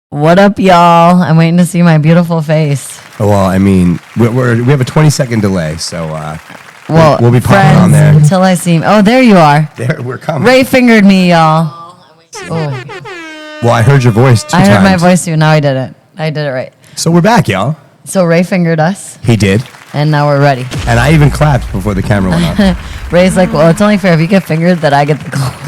What up, y'all? I'm waiting to see my beautiful face. Well, I mean, we have a 20-second delay, so we'll be popping on there until I see him. Oh, there you are. There, we're coming. Ray fingered me, y'all. Oh. Well, I heard your voice 2 times. I heard my voice too. Now I did it. I did it right. So we're back, y'all. So Ray fingered us. He did. And now we're ready. And I even clapped before the camera went on. Ray's like, well, it's only fair if you get fingered that I get the clap.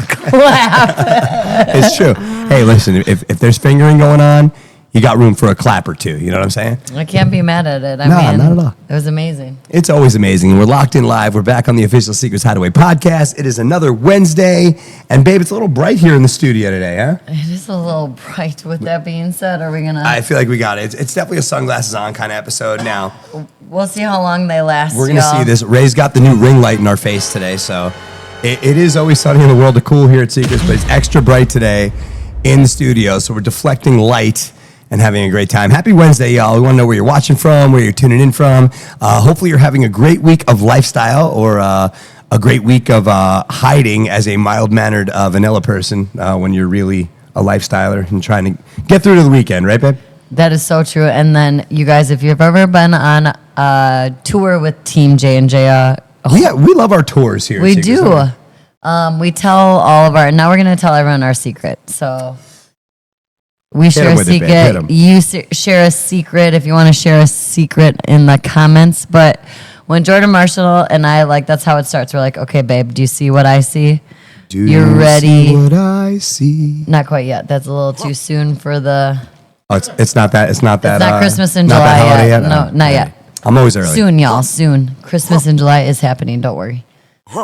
It's true. Hey, listen, if there's fingering going on, you got room for a clap or two. You know what I'm saying? I can't be mad at it. No, not at all. It was amazing. It's always amazing. We're locked in live. We're back on the official Secrets Hideaway podcast. It is another Wednesday. And, babe, it's a little bright here in the studio today, huh? It is a little bright. With that being said, are we going to... I feel like we got it. It's definitely a sunglasses on kind of episode now. We'll see how long they last, We're going to see this. Ray's got the new ring light in our face today, so it is always sunny in the world of cool here at Secrets, but it's extra bright today in the studio, so we're deflecting light and having a great time. Happy Wednesday, y'all. We want to know where you're watching from, where you're tuning in from. Hopefully you're having a great week of lifestyle or a great week of hiding as a mild-mannered vanilla person when you're really a lifestyler and trying to get through to the weekend, right, babe? That is so true. And then, you guys, if you've ever been on a tour with Team J&J... we love our tours here. We do. We tell all of our... Now we're going to tell everyone our secret, so... We share a secret. You share a secret if you want to share a secret in the comments. But when Jordan Marshall and I, that's how it starts. We're like, okay, babe, do you see what I see? You're ready. See what I see? Not quite yet. That's a little too soon for the... Oh, it's not that. It's not Christmas in July yet. No, not yet. I'm always early. Soon, y'all. Soon. Christmas in July is happening. Don't worry.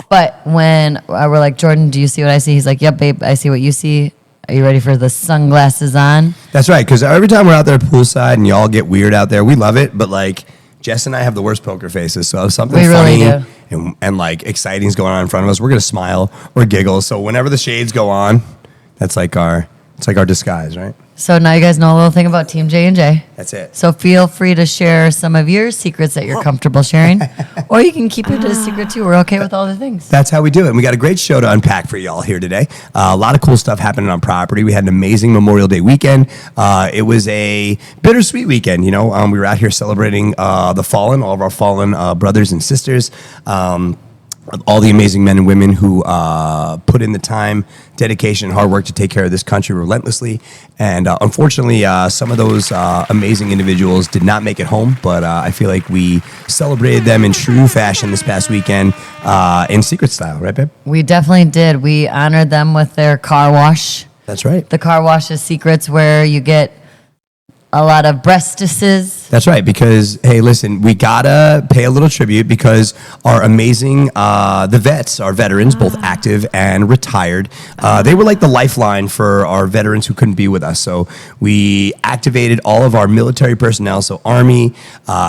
But when we're like, Jordan, do you see what I see? He's like, yep, babe, I see what you see. Are you ready for the sunglasses on? That's right, because every time we're out there poolside and y'all get weird out there, we love it, but Jess and I have the worst poker faces, so if something funny and exciting is going on in front of us, we're going to smile or giggle, so whenever the shades go on, that's our disguise, right? So now you guys know a little thing about Team J&J. That's it. So feel free to share some of your secrets that you're comfortable sharing, or you can keep it a secret too. We're okay with all the things. That's how we do it. And we got a great show to unpack for y'all here today. A lot of cool stuff happening on property. We had an amazing Memorial Day weekend. It was a bittersweet weekend. We were out here celebrating the fallen, all of our fallen brothers and sisters. All the amazing men and women who put in the time, dedication, and hard work to take care of this country relentlessly. And unfortunately, some of those amazing individuals did not make it home, but I feel like we celebrated them in true fashion this past weekend in secret style, right, babe? We definitely did. We honored them with their car wash. That's right. The car wash is Secrets, where you get a lot of breastises. That's right, because, hey, listen, we gotta pay a little tribute because our amazing, the vets, our veterans, both active and retired, they were like the lifeline for our veterans who couldn't be with us. So we activated all of our military personnel, so Army,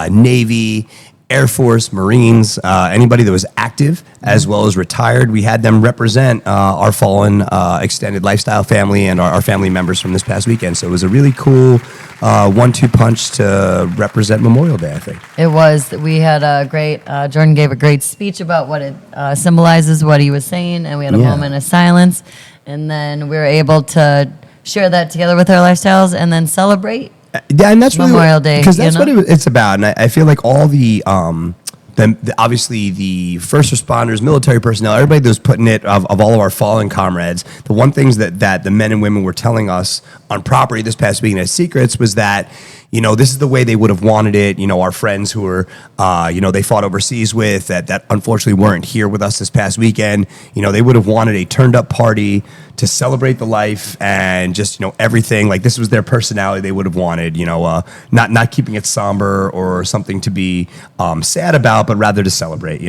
Navy, Air Force, Marines, anybody that was active as well as retired. We had them represent our fallen extended lifestyle family and our family members from this past weekend. So it was a really cool 1-2 punch to represent Memorial Day, I think. It was. We had a great, Jordan gave a great speech about what it symbolizes, what he was saying, and we had a moment of silence. And then we were able to share that together with our lifestyles and then celebrate. Yeah, and that's Memorial Day, because that's what it's about, and I feel like all the obviously the first responders, military personnel, everybody that was putting it of all of our fallen comrades. The one things that the men and women were telling us on property this past weekend as secrets was that this is the way they would have wanted it. Our friends who were they fought overseas with that unfortunately weren't here with us this past weekend. They would have wanted a turned up party to celebrate the life and just everything. Like this was their personality they would have wanted. Not keeping it somber or something to be sad about, but rather to celebrate.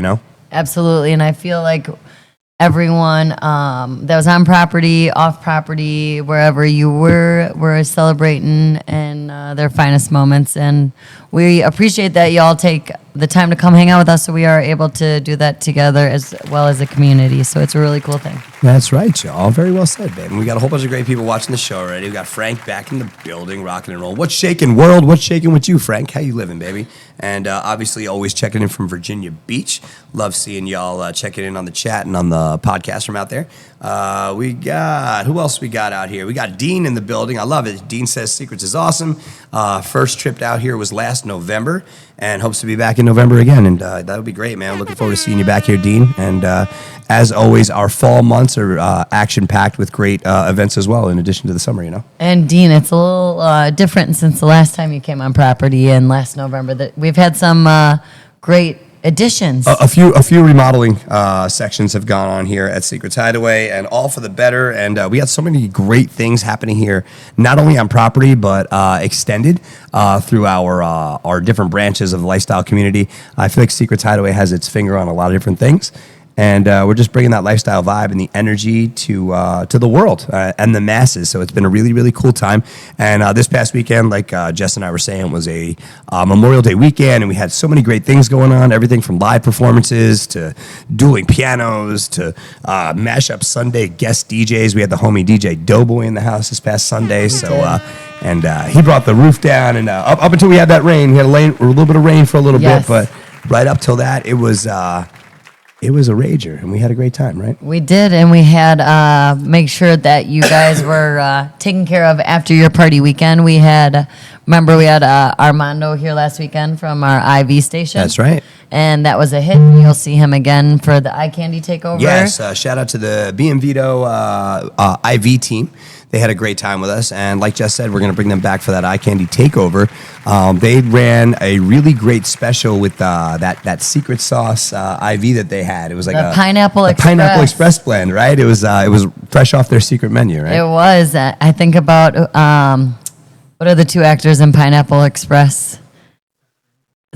Absolutely, and I feel like everyone that was on property, off property, wherever you were celebrating and their finest moments, and we appreciate that y'all take the time to come hang out with us, so we are able to do that together as well as a community. So it's a really cool thing. That's right, y'all. Very well said, babe. And we got a whole bunch of great people watching the show already. We got Frank back in the building, rocking and rolling. What's shaking, world? What's shaking with you, Frank? How you living, baby? And obviously, always checking in from Virginia Beach. Love seeing y'all checking in on the chat and on the podcast from out there. We got, who else we got out here? We got Dean in the building. I love it. Dean says Secrets is awesome. First trip out here was last November, and hopes to be back in November again. And that would be great, man. Looking forward to seeing you back here, Dean. And as always, our fall months are action-packed with great events as well, in addition to the summer, you know? And Dean, it's a little different since the last time you came on property in last November. That we've had some great additions. A few remodeling sections have gone on here at Secrets Hideaway, and all for the better. And we had so many great things happening here, not only on property but extended through our different branches of the lifestyle community. I feel like Secrets Hideaway has its finger on a lot of different things. And we're just bringing that lifestyle vibe and the energy to the world and the masses. So it's been a really, really cool time. And this past weekend, like Jess and I were saying, was a Memorial Day weekend, and we had so many great things going on. Everything from live performances to dueling pianos to mashup Sunday guest DJs. We had the homie DJ Doughboy in the house this past Sunday. And he brought the roof down. And up until we had that rain, we had a little bit of rain for a little bit, but right up till that, it was a rager, and we had a great time, right? We did, and we had make sure that you guys were taken care of after your party weekend. We had Armando here last weekend from our IV station. That's right. And that was a hit. You'll see him again for the eye candy takeover. Yes, shout out to the B and Vito IV team. They had a great time with us, and like Jess said, we're going to bring them back for that eye candy takeover. They ran a really great special with that secret sauce IV that they had. It was like a Pineapple Express blend, right? It was fresh off their secret menu, right? It was. I think about what are the two actors in Pineapple Express?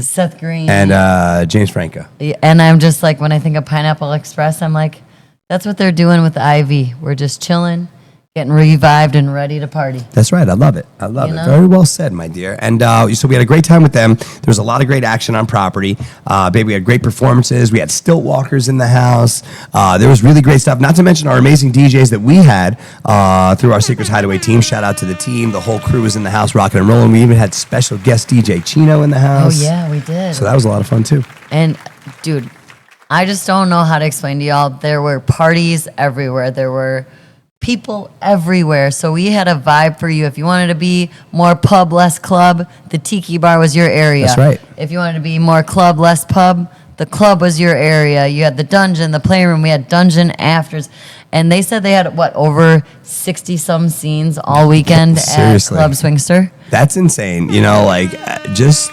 Seth Green and James Franco. And I'm just like, when I think of Pineapple Express, I'm like, that's what they're doing with the IV. We're just chilling, getting revived and ready to party. That's right. I love it. I love it. Very well said, my dear. And so we had a great time with them. There was a lot of great action on property. Baby, we had great performances. We had stilt walkers in the house. There was really great stuff. Not to mention our amazing DJs that we had through our Secrets Hideaway team. Shout out to the team. The whole crew was in the house rocking and rolling. We even had special guest DJ Chino in the house. Oh, yeah, we did. So that was a lot of fun, too. And, dude, I just don't know how to explain to y'all. There were parties everywhere. There were people everywhere. So we had a vibe for you. If you wanted to be more pub, less club, the Tiki Bar was your area. That's right. If you wanted to be more club, less pub, the club was your area. You had the dungeon, the playroom. We had dungeon afters. And they said they had, over 60-some scenes all weekend at Club Swingster. That's insane. Just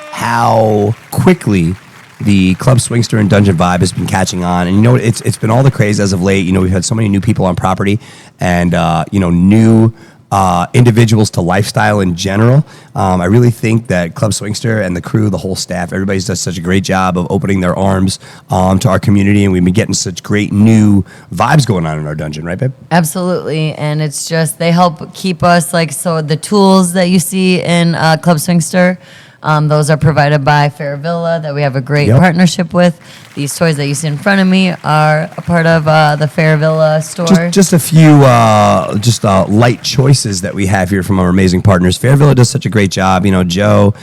how quickly the Club Swingster and Dungeon vibe has been catching on. And it's been all the craze as of late. We've had so many new people on property and, new individuals to lifestyle in general. I really think that Club Swingster and the crew, the whole staff, everybody's done such a great job of opening their arms to our community. And we've been getting such great new vibes going on in our dungeon, right, babe? Absolutely. And it's just, they help keep us, so the tools that you see in Club Swingster, those are provided by Fair Villa that we have a great partnership with. These toys that you see in front of me are a part of the Fair Villa store. Just a few light choices that we have here from our amazing partners. Fair Villa does such a great job. Joe,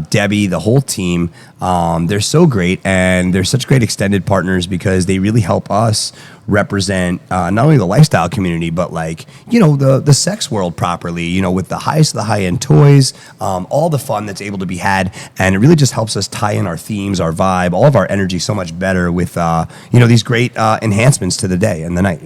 Debbie, the whole team, they're so great, and they're such great extended partners because they really help us represent not only the lifestyle community, but the sex world properly, with the highest of the high-end toys, all the fun that's able to be had. And it really just helps us tie in our themes, our vibe, all of our energy so much better with, these great enhancements to the day and the night,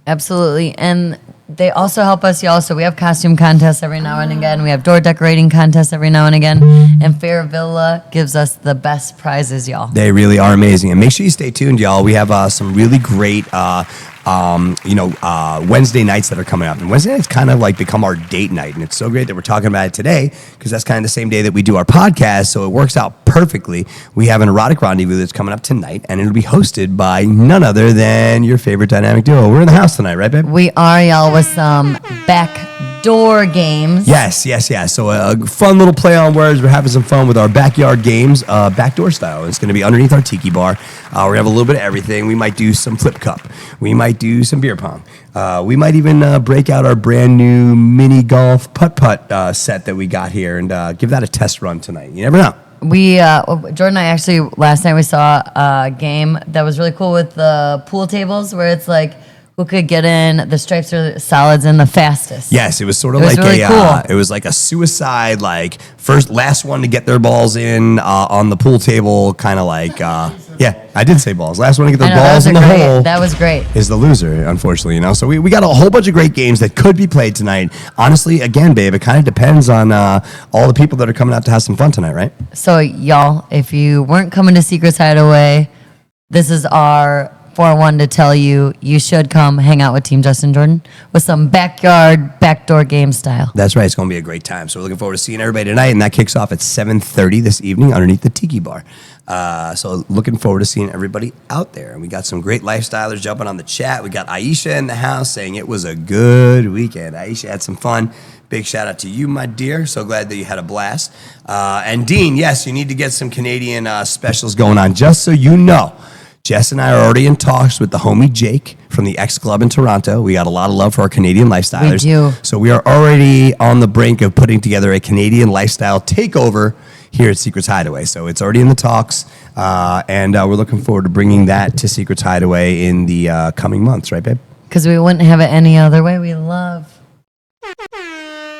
Absolutely. And they also help us, y'all. So we have costume contests every now and again. We have door decorating contests every now and again. And Fair Villa gives us the best prizes, y'all. They really are amazing. And make sure you stay tuned, y'all. We have some really great Wednesday nights that are coming up. And Wednesday nights kind of become our date night. And it's so great that we're talking about it today because that's kind of the same day that we do our podcast. So it works out perfectly. We have an erotic rendezvous that's coming up tonight, and it'll be hosted by none other than your favorite dynamic duo. We're in the house tonight, right, babe? We are, y'all, with some back backdoor games. Yes. So a fun little play on words. We're having some fun with our backyard games, backdoor style. It's going to be underneath our tiki bar. We're going to have a little bit of everything. We might do some flip cup. We might do some beer pong. We might even break out our brand new mini golf putt-putt set that we got here and give that a test run tonight. You never know. Jordan and I actually, last night we saw a game that was really cool with the pool tables where it's like, who could get in the stripes or solids in the fastest. Yes, it was sort of like really cool. It was like a suicide, like last one to get their balls in on the pool table, kind of like, yeah, I did say balls. Last one to get their balls in the hole. That was great. Is the loser, unfortunately, So we got a whole bunch of great games that could be played tonight. Honestly, again, babe, it kind of depends on all the people that are coming out to have some fun tonight, right? So, y'all, if you weren't coming to Secrets Hideaway, this is our 4-1 to tell you should come hang out with Team Justin Jordan with some backyard, backdoor game style. That's right. It's going to be a great time. So we're looking forward to seeing everybody tonight, and that kicks off at 7:30 this evening underneath the Tiki Bar. So looking forward to seeing everybody out there. And we got some great lifestylers jumping on the chat. We got Aisha in the house saying it was a good weekend. Aisha had some fun. Big shout out to you, my dear. So glad that you had a blast. And Dean, yes, you need to get some Canadian specials going on. Just so you know, Jess and I are already in talks with the homie Jake from the X Club in Toronto. We got a lot of love for our Canadian lifestylers. We do. So we are already on the brink of putting together a Canadian lifestyle takeover here at Secrets Hideaway. So it's already in the talks, and we're looking forward to bringing that to Secrets Hideaway in the coming months, right, babe? Because we wouldn't have it any other way. We love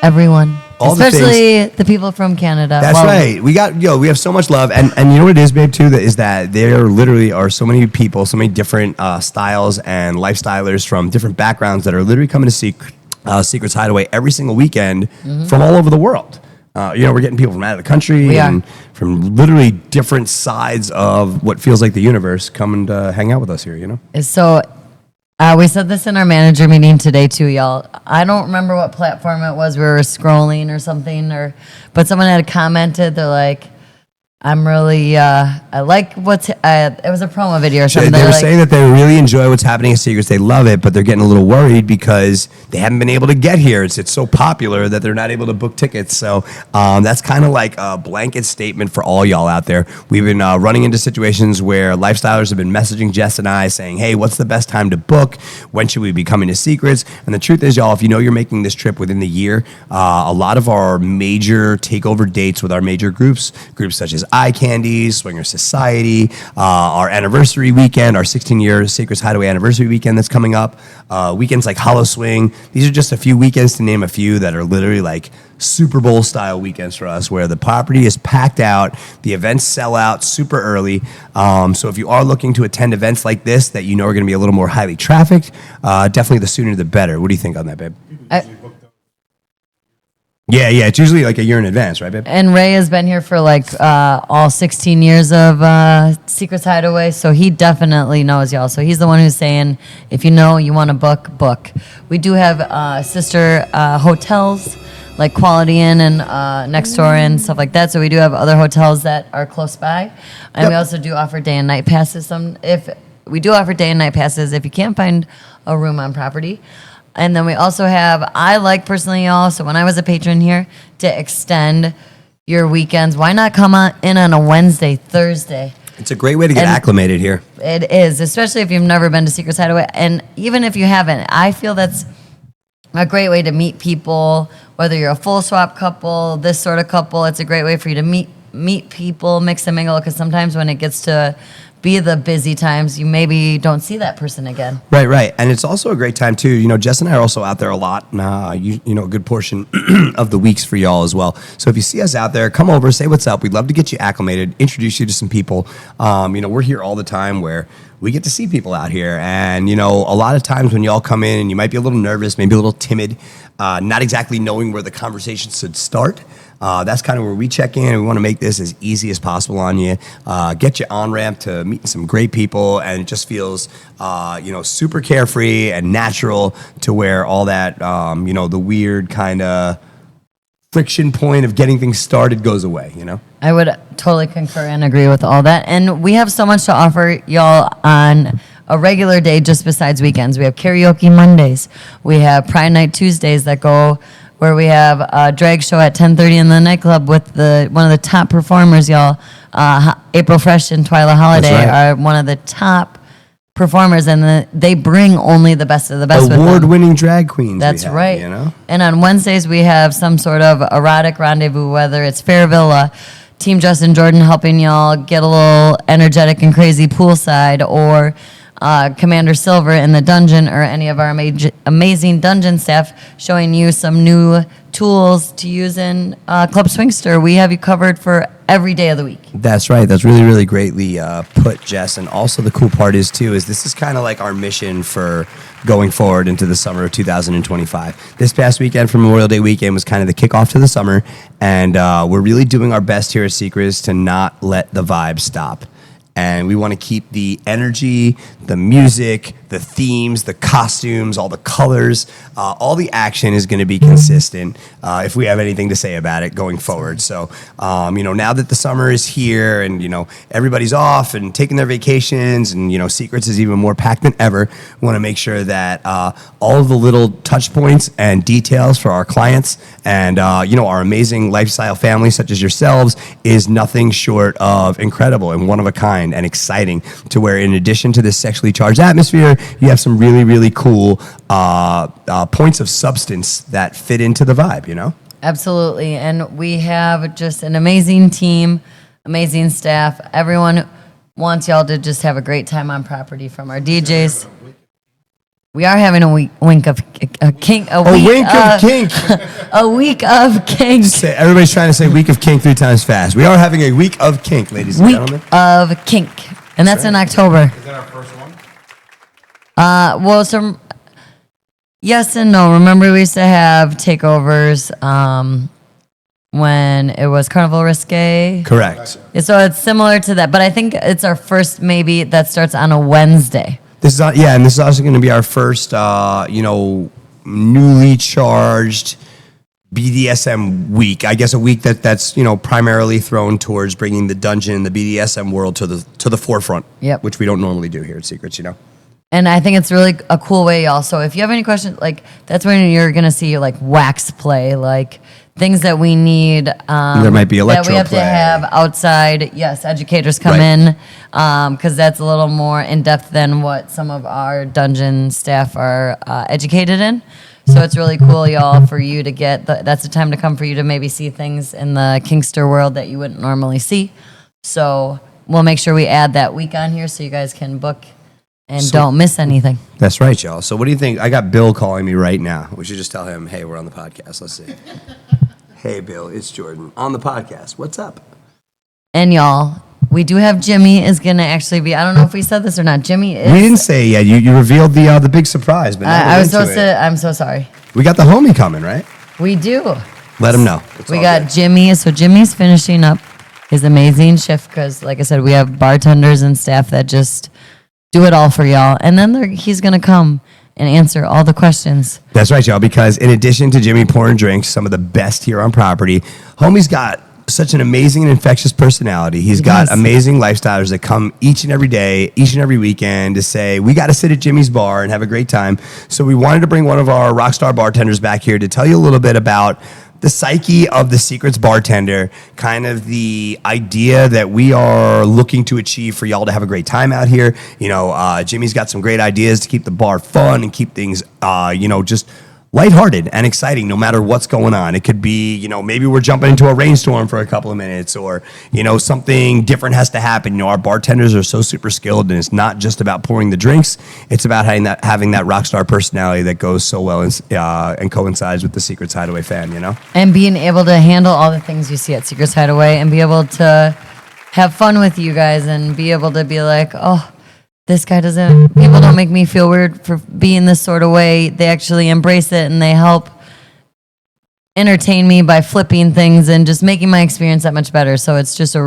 everyone. Especially the people from Canada. That's right. We have so much love, and you know what it is, babe, too, is that there literally are so many people, so many different styles and lifestylers from different backgrounds that are literally coming to Secrets Hideaway every single weekend from all over the world. We're getting people from out of the country and from literally different sides of what feels like the universe coming to hang out with us here, So we said this in our manager meeting today too, y'all. I don't remember what platform it was. We were scrolling or something, but someone had commented. They're like, I'm really, I like it was a promo video or something. They were saying that they really enjoy what's happening at Secrets. They love it, but they're getting a little worried because they haven't been able to get here. It's so popular that they're not able to book tickets. So that's kind of like a blanket statement for all y'all out there. We've been running into situations where lifestylers have been messaging Jess and I saying, hey, what's the best time to book? When should we be coming to Secrets? And the truth is, y'all, if you know you're making this trip within the year, a lot of our major takeover dates with our major groups such as Eye Candies, Swinger Society, our anniversary weekend, our 16-year Secrets Hideaway anniversary weekend that's coming up, weekends like Hollow Swing. These are just a few weekends to name a few that are literally like Super Bowl style weekends for us where the property is packed out, the events sell out super early. So if you are looking to attend events like this that you know are going to be a little more highly trafficked, definitely the sooner the better. What do you think on that, babe? Yeah, it's usually like a year in advance, right, babe? And Ray has been here for like all 16 years of Secrets Hideaway, so he definitely knows y'all. So he's the one who's saying, if you know you want to book. We do have sister hotels like Quality Inn and Next Door and stuff like that. So we do have other hotels that are close by, and we also do offer day and night passes. If you can't find a room on property. And then we also have, I like personally, y'all, so when I was a patron here, to extend your weekends. Why not come in on a Wednesday, Thursday? It's a great way to get acclimated here. It is, especially if you've never been to Secrets Hideaway. And even if you haven't, I feel that's a great way to meet people, whether you're a full swap couple, this sort of couple. It's a great way for you to meet people, mix and mingle, because sometimes when it gets to be the busy times, you maybe don't see that person again. Right. And it's also a great time, too. Jess and I are also out there a lot, a good portion of the weeks for y'all as well. So if you see us out there, come over, say what's up. We'd love to get you acclimated, introduce you to some people. We're here all the time where we get to see people out here. And, a lot of times when y'all come in and you might be a little nervous, maybe a little timid, not exactly knowing where the conversation should start. That's kind of where we check in, and we want to make this as easy as possible on you, get you on-ramp to meeting some great people, and it just feels, super carefree and natural to where all that, the weird kind of friction point of getting things started goes away, I would totally concur and agree with all that. And we have so much to offer y'all on a regular day just besides weekends. We have karaoke Mondays. We have Pride Night Tuesdays that go where we have a drag show at 10:30 in the nightclub with one of the top performers, y'all. April Fresh and Twyla Holiday are one of the top performers, and they bring only the best of the best. Award-winning drag queens. That's right. And on Wednesdays we have some sort of erotic rendezvous, whether it's Fairville, Team Justin Jordan helping y'all get a little energetic and crazy poolside, or Commander Silver in the dungeon, or any of our amazing dungeon staff showing you some new tools to use in Club Swingster. We have you covered for every day of the week. That's right. That's really, really greatly put, Jess. And also the cool part is this is kind of like our mission for going forward into the summer of 2025. This past weekend for Memorial Day weekend was kind of the kickoff to the summer, and we're really doing our best here at Secrets to not let the vibe stop. And we want to keep the energy, the music, the themes, the costumes, all the colors, all the action is going to be consistent if we have anything to say about it going forward. So, now that the summer is here and, everybody's off and taking their vacations and, Secrets is even more packed than ever, we want to make sure that all of the little touch points and details for our clients and, our amazing lifestyle family such as yourselves is nothing short of incredible and one of a kind and exciting, to where in addition to this sexually charged atmosphere, you have some really, really cool points of substance that fit into the vibe, Absolutely. And we have just an amazing team, amazing staff. Everyone wants y'all to just have a great time on property, from our DJs. We are having a week of kink. A week of kink. Everybody's trying to say week of kink 3 times fast. We are having a week of kink, ladies and gentlemen. Week of kink. And that's in October. Is that our first one? Yes and no. Remember, we used to have takeovers when it was Carnival Risque? Correct. So it's similar to that, but I think it's our first maybe that starts on a Wednesday. This is and this is also going to be our first, newly charged BDSM week. I guess a week that's primarily thrown towards bringing the dungeon and the BDSM world to the forefront. Yep. Which we don't normally do here at Secrets, And I think it's really a cool way, y'all. So if you have any questions, that's when you're gonna see wax play, things that we need. There might be electro that we have play. to have outside. Yes, educators come in because that's a little more in depth than what some of our dungeon staff are educated in. So it's really cool, y'all, for you to get. That's the time to come for you to maybe see things in the Kinkster world that you wouldn't normally see. So we'll make sure we add that week on here so you guys can book and don't miss anything. That's right, y'all. So what do you think? I got Bill calling me right now. We should just tell him, hey, we're on the podcast. Let's see. Hey, Bill, it's Jordan on the podcast. What's up? And y'all, we do have Jimmy is going to actually be, I don't know if we said this or not. Jimmy is. We didn't say it yet. You revealed the big surprise, but I'm so sorry. We got the homie coming, right? We do. Let him know. We got Jimmy. So Jimmy's finishing up his amazing shift because, like I said, we have bartenders and staff that just do it all for y'all. And then he's going to come and answer all the questions. That's right, y'all, because in addition to Jimmy pouring drinks, some of the best here on property, homie's got such an amazing and infectious personality. He's got amazing lifestylers that come each and every day, each and every weekend to say, we got to sit at Jimmy's bar and have a great time. So we wanted to bring one of our rock star bartenders back here to tell you a little bit about the psyche of the Secrets bartender, kind of the idea that we are looking to achieve for y'all to have a great time out here. Jimmy's got some great ideas to keep the bar fun and keep things, just lighthearted and exciting no matter what's going on. It could be, maybe we're jumping into a rainstorm for a couple of minutes, or, something different has to happen. Our bartenders are so super skilled, and it's not just about pouring the drinks. It's about having that rock star personality that goes so well and coincides with the Secrets Hideaway fan, And being able to handle all the things you see at Secrets Hideaway and be able to have fun with you guys and be able to be like, oh, this guy people don't make me feel weird for being this sort of way. They actually embrace it and they help entertain me by flipping things and just making my experience that much better. So it's just we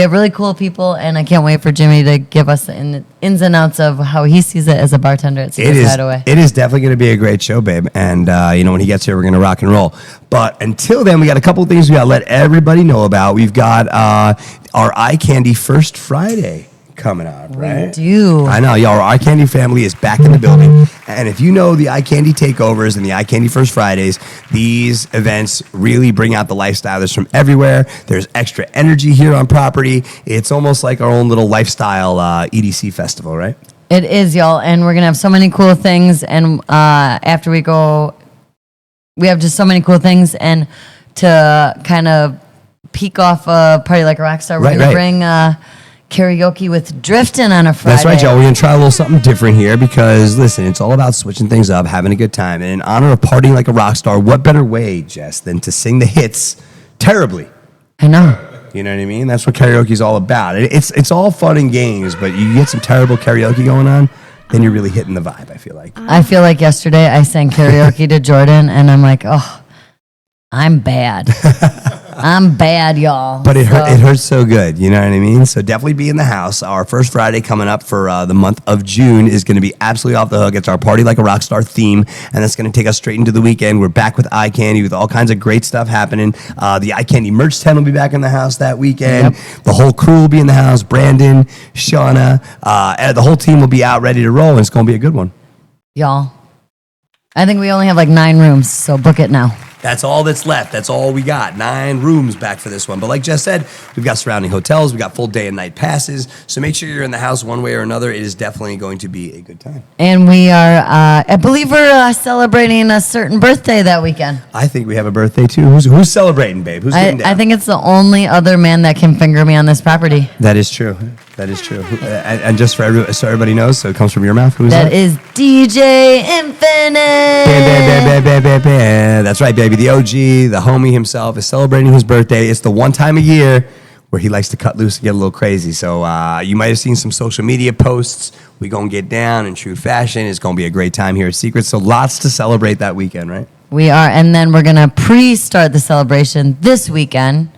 have really cool people, and I can't wait for Jimmy to give us the ins and outs of how he sees it as a bartender at Secrets Hideaway. It is definitely going to be a great show, babe. And, when he gets here, we're going to rock and roll. But until then, we got a couple of things we got to let everybody know about. We've got our Eye Candy First Friday coming up, right? We do. I know, y'all. Our Eye Candy family is back in the building. And if you know the Eye Candy takeovers and the Eye Candy First Fridays, these events really bring out the lifestylers from everywhere. There's extra energy here on property. It's almost like our own little lifestyle EDC festival, right? It is, y'all. And we're going to have so many cool things. And after we go, we have just so many cool things. And to kind of peek off a Party Like a Rockstar, we're going to bring karaoke with Drifting on a Friday. That's right, y'all. We're going to try a little something different here because, listen, it's all about switching things up, having a good time. And in honor of partying like a rock star, what better way, Jess, than to sing the hits terribly? I know. You know what I mean? That's what karaoke is all about. It's all fun and games, but you get some terrible karaoke going on, then you're really hitting the vibe, I feel like. I feel like yesterday I sang karaoke to Jordan, and I'm like, oh, I'm bad. I'm bad, y'all. But it hurts so good, you know what I mean? So definitely be in the house. Our first Friday coming up for the month of June is going to be absolutely off the hook. It's our Party Like a Rockstar theme, and that's going to take us straight into the weekend. We're back with Eye Candy with all kinds of great stuff happening. The Eye Candy merch tent will be back in the house that weekend. Yep. The whole crew will be in the house. Brandon, Shauna, the whole team will be out ready to roll, and it's going to be a good one. Y'all, I think we only have like 9 rooms, so book it now. That's all that's left. That's all we got. 9 rooms back for this one. But like Jess said, we've got surrounding hotels. We've got full day and night passes. So make sure you're in the house one way or another. It is definitely going to be a good time. And we are, I believe we're celebrating a certain birthday that weekend. I think we have a birthday too. Who's celebrating, babe? Who's getting down? I think it's the only other man that can finger me on this property. That is true. That is true. And just for so everybody knows, so it comes from your mouth. Who's that? That is DJ Infinite. That's right, baby. The OG, the homie himself, is celebrating his birthday. It's the one time a year where he likes to cut loose and get a little crazy. So you might have seen some social media posts. We gonna get down in true fashion. It's gonna be a great time here at Secrets. So lots to celebrate that weekend, right? We are, and then we're gonna pre-start the celebration this weekend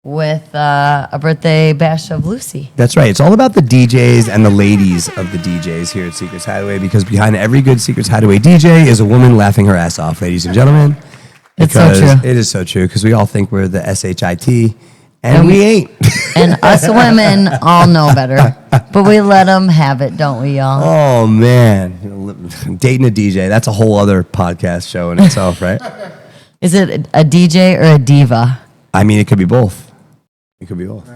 with a birthday bash of Lucy. That's right. It's all about the DJs and the ladies of the DJs here at Secrets Hideaway, because behind every good Secrets Hideaway DJ is a woman laughing her ass off, ladies and gentlemen. It's so true. It is so true, because we all think we're the SHIT, and we ain't. And us women all know better, but we let them have it, don't we, y'all? Oh, man. Dating a DJ, that's a whole other podcast show in itself, right? Is it a DJ or a diva? I mean, it could be both. It could be both.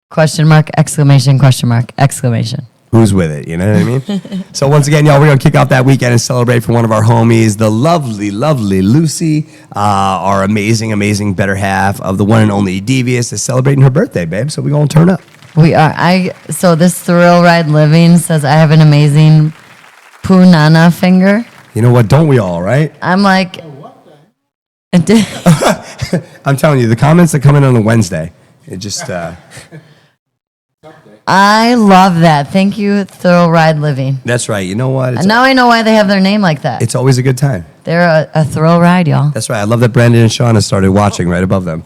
Question mark, exclamation, question mark, exclamation. Who's with it? You know what I mean? So once again, y'all, we're going to kick off that weekend and celebrate for one of our homies, the lovely, lovely Lucy, our amazing, amazing better half of the one and only Devious, is celebrating her birthday, babe. So we're going to turn up. We are. So this Thrill Ride Living says I have an amazing punana finger. You know what? Don't we all, right? I'm like... I'm telling you, the comments that come in on a Wednesday, it just... I love that. Thank you, Thrill Ride Living. That's right. You know what? Now I know why they have their name like that. It's always a good time. They're a thrill ride, y'all. That's right. I love that Brandon and Shauna started watching right above them.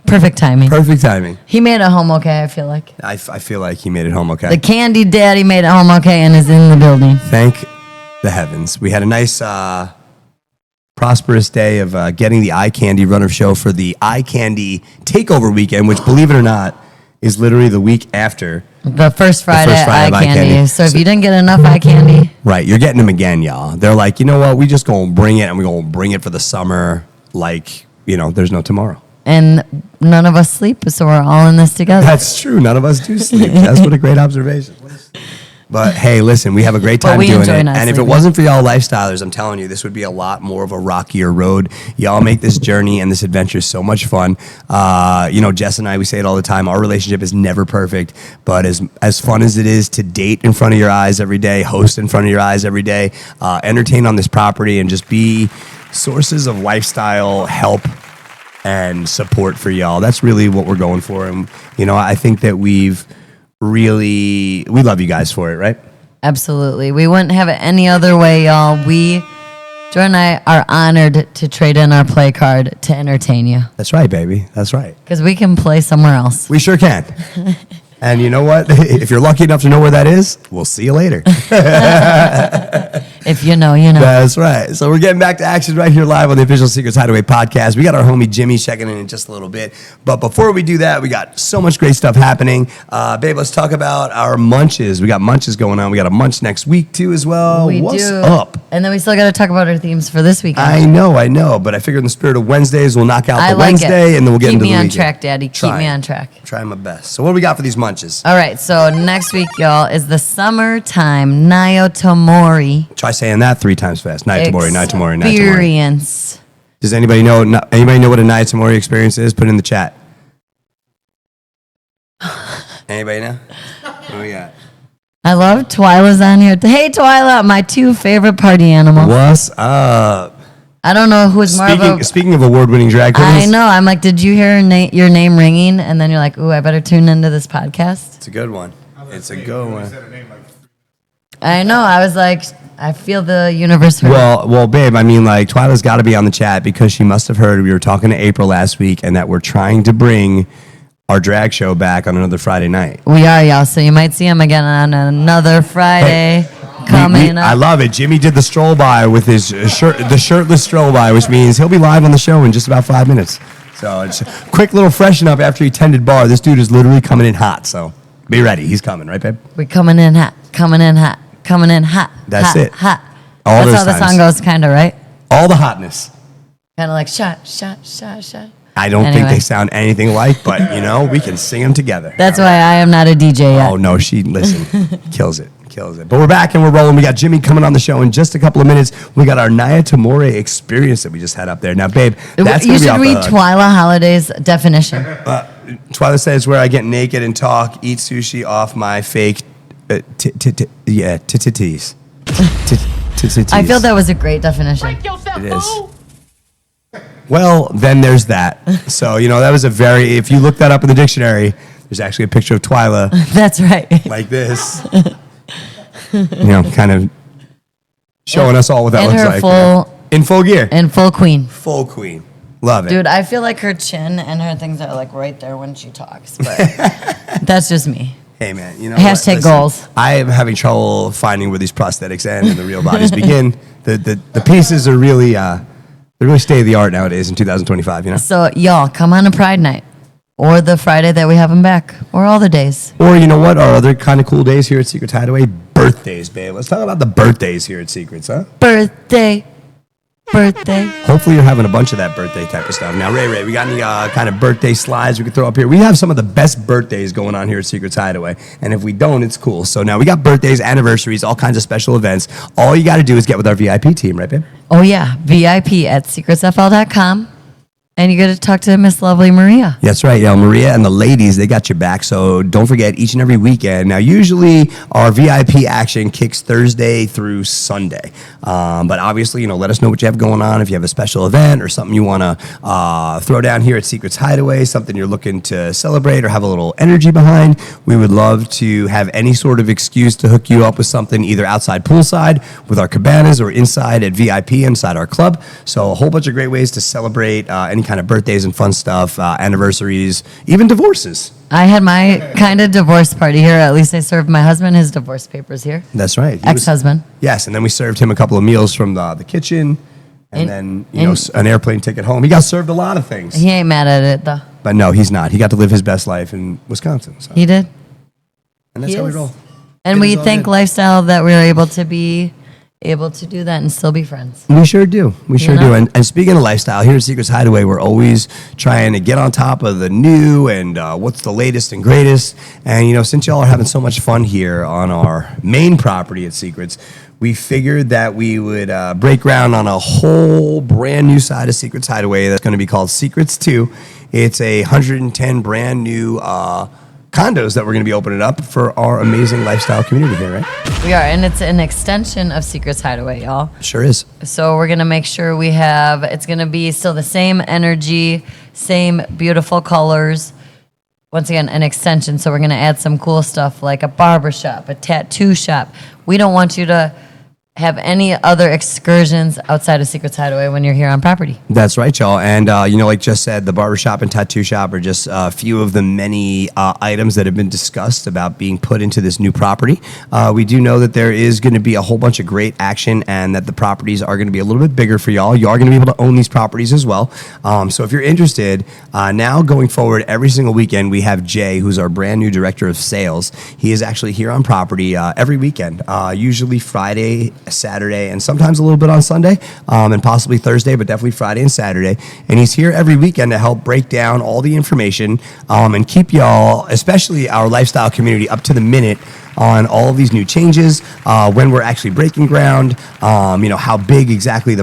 Perfect timing. Perfect timing. He made it home okay, I feel like. I feel like he made it home okay. The Candy Daddy made it home okay and is in the building. Thank the heavens. We had a nice, prosperous day of getting the Eye Candy runner show for the Eye Candy Takeover weekend, which, believe it or not, is literally the week after the first Friday Eye Candy. So if you didn't get enough Eye Candy. Right, you're getting them again, y'all. They're like, you know what, we just going to bring it, and we're going to bring it for the summer like, there's no tomorrow. And none of us sleep, so we're all in this together. That's true. None of us do sleep. That's what a great observation. But hey, listen, we have a great time doing it. And if it wasn't for y'all lifestylers, I'm telling you, this would be a lot more of a rockier road. Y'all make this journey and this adventure so much fun. Jess and I, we say it all the time, our relationship is never perfect, but as fun as it is to date in front of your eyes every day, host in front of your eyes every day, entertain on this property, and just be sources of lifestyle help and support for y'all. That's really what we're going for. And, I think that we love you guys for it, right? Absolutely. We wouldn't have it any other way, y'all. Jordan and I are honored to trade in our play card to entertain you. That's right, baby. That's right. Because we can play somewhere else. We sure can. And you know what? If you're lucky enough to know where that is, we'll see you later. It's If you know, you know. That's right. So we're getting back to action right here live on the official Secrets Hideaway podcast. We got our homie Jimmy checking in just a little bit. But before we do that, we got so much great stuff happening. Babe, let's talk about our munches. We got munches going on. We got a munch next week, too, as well. What's up? And then we still got to talk about our themes for this weekend. I know. But I figure in the spirit of Wednesdays, we'll knock out the Wednesday, and then we'll get into the weekend. Keep me on track, Daddy. Keep me on track. Try my best. So what do we got for these munches? All right. So next week, y'all, is the summertime Naotomori. Try saying that 3 times fast. Naotomori. Experience. Does anybody know what a Naotomori experience is? Put it in the chat. Anybody know? What do we got? I love Twyla's on here. Hey, Twyla, my 2 favorite party animals. What's up? I don't know who's more of a... Speaking of award-winning drag queens. I know. I'm like, did you hear your name ringing? And then you're like, ooh, I better tune into this podcast. It's a good one. It's a good one. I know. I was like, I feel the universe hurt. Well, babe, I mean, like, Twyla's got to be on the chat because she must have heard we were talking to April last week and that we're trying to bring our drag show back on another Friday night. We are, y'all. So you might see him again on another Friday coming up. I love it. Jimmy did the stroll by with his the shirtless stroll by, which means he'll be live on the show in just about 5 minutes. So it's a quick little freshen up after he tended bar. This dude is literally coming in hot. So be ready. He's coming, right, babe? We're coming in hot. Coming in hot. Coming in hot. That's hot, it. Hot. All That's how times. the song goes, kind of, right? All the hotness. Kind of like shot, shot, shot, shot. I don't think they sound anything alike, but, we can sing them together. That's why I am not a DJ yet. Oh, no, listen, kills it. But we're back and we're rolling. We got Jimmy coming on the show in just a couple of minutes. We got our Naotomori experience that we just had up there. Now, babe, that's you should read Twyla Holiday's definition. Twyla says, where I get naked and talk, eat sushi off my fake titties. I feel that was a great definition. It is. Well, then there's that. So, that was if you look that up in the dictionary, there's actually a picture of Twyla. That's right. Like this. Kind of showing us all what that looks like. In full gear. In full queen. Full queen. Love it. Dude, I feel like her chin and her things are like right there when she talks, but that's just me. Hey, man, Hashtag goals. I am having trouble finding where these prosthetics end and the real bodies begin. The pieces are really... They're really state of the art nowadays in 2025, So, y'all, come on a Pride night. Or the Friday that we have them back. Or all the days. Or, you know what? Our other kind of cool days here at Secrets Hideaway? Birthdays, babe. Let's talk about the birthdays here at Secrets, huh? Birthday. Hopefully you're having a bunch of that birthday type of stuff. Now, Ray, we got any kind of birthday slides we could throw up here? We have some of the best birthdays going on here at Secrets Hideaway. And if we don't, it's cool. So now we got birthdays, anniversaries, all kinds of special events. All you got to do is get with our VIP team, right, babe? Oh, yeah. VIP at secretsfl.com. And you get to talk to Miss Lovely Maria. That's right, Maria and the ladies, they got your back. So don't forget, each and every weekend. Now, usually our VIP action kicks Thursday through Sunday. But obviously, let us know what you have going on. If you have a special event or something you want to throw down here at Secrets Hideaway, something you're looking to celebrate or have a little energy behind, we would love to have any sort of excuse to hook you up with something either outside poolside with our cabanas or inside at VIP inside our club. So a whole bunch of great ways to celebrate any kind of birthdays and fun stuff, anniversaries, even divorces. I had my kind of divorce party here. At least I served my husband his divorce papers here. That's right. Ex-husband. Yes, and then we served him a couple of meals from the kitchen, and then an airplane ticket home. He got served a lot of things. He ain't mad at it, though. But no, he's not. He got to live his best life in Wisconsin. So. He did. And that's how we roll. And we thank Lifestyle that we were able to do that and still be friends. We sure do. We sure do. And speaking of lifestyle, here at Secrets Hideaway, we're always trying to get on top of the new and what's the latest and greatest. And, since y'all are having so much fun here on our main property at Secrets, we figured that we would break ground on a whole brand new side of Secrets Hideaway that's going to be called Secrets 2. It's a 110 brand new condos that we're going to be opening up for our amazing lifestyle community here, right? We are, and it's an extension of Secrets Hideaway, y'all. Sure is. So we're going to make sure it's going to be still the same energy, same beautiful colors. Once again, an extension, so we're going to add some cool stuff like a barber shop, a tattoo shop. We don't want you to have any other excursions outside of Secrets Hideaway when you're here on property. That's right, y'all. And, like just said, the barbershop and tattoo shop are just a few of the many items that have been discussed about being put into this new property. We do know that there is going to be a whole bunch of great action and that the properties are going to be a little bit bigger for y'all. You are going to be able to own these properties as well. So if you're interested, now going forward, every single weekend, we have Jay, who's our brand new director of sales. He is actually here on property every weekend, usually Friday, Saturday, and sometimes a little bit on Sunday, and possibly Thursday, but definitely Friday and Saturday. And he's here every weekend to help break down all the information and keep y'all, especially our lifestyle community, up to the minute on all of these new changes, when we're actually breaking ground, how big exactly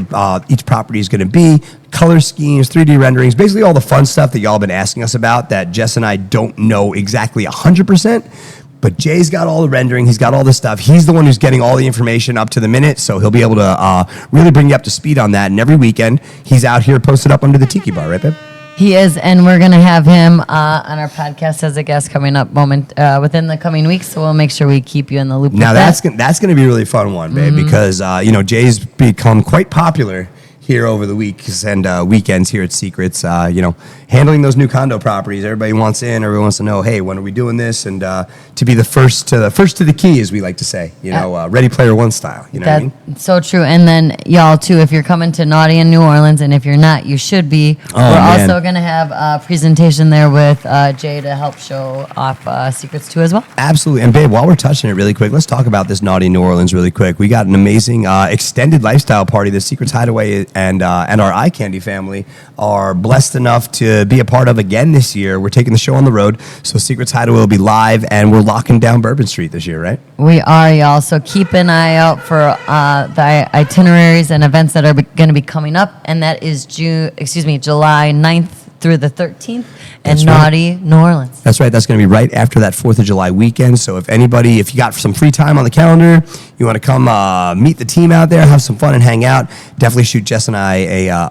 each property is going to be, color schemes, 3D renderings, basically all the fun stuff that y'all have been asking us about that Jess and I don't know exactly 100%. But Jay's got all the rendering. He's got all the stuff. He's the one who's getting all the information up to the minute, so he'll be able to really bring you up to speed on that. And every weekend, he's out here posted up under the tiki bar, right, babe? He is, and we're going to have him on our podcast as a guest coming up within the coming weeks, so we'll make sure we keep you in the loop with now, that. that's going to be a really fun one, babe, because, Jay's become quite popular here over the weeks and weekends here at Secrets, handling those new condo properties. Everybody wants everyone wants to know, hey, when are we doing this? And to be the first to the key, as we like to say, Ready Player One style. You know what I mean? That's so true. And then y'all too, if you're coming to Naughty in New Orleans, and if you're not, you should be. Also going to have a presentation there with Jay to help show off Secrets too as well. Absolutely. And babe, while we're touching it really quick, let's talk about this Naughty New Orleans really quick. We got an amazing extended lifestyle party. The Secrets Hideaway and our Eye Candy family are blessed enough to be a part of again this year. We're taking the show on the road, so Secrets Hideaway will be live, and we're locking down Bourbon Street this year, right? We are, y'all. So keep an eye out for the itineraries and events that are going to be coming up, and that is July 9th through the 13th in Naughty, New Orleans. That's right. That's going to be right after that 4th of July weekend. So if you got some free time on the calendar, you want to come meet the team out there, have some fun and hang out, definitely shoot Jess and I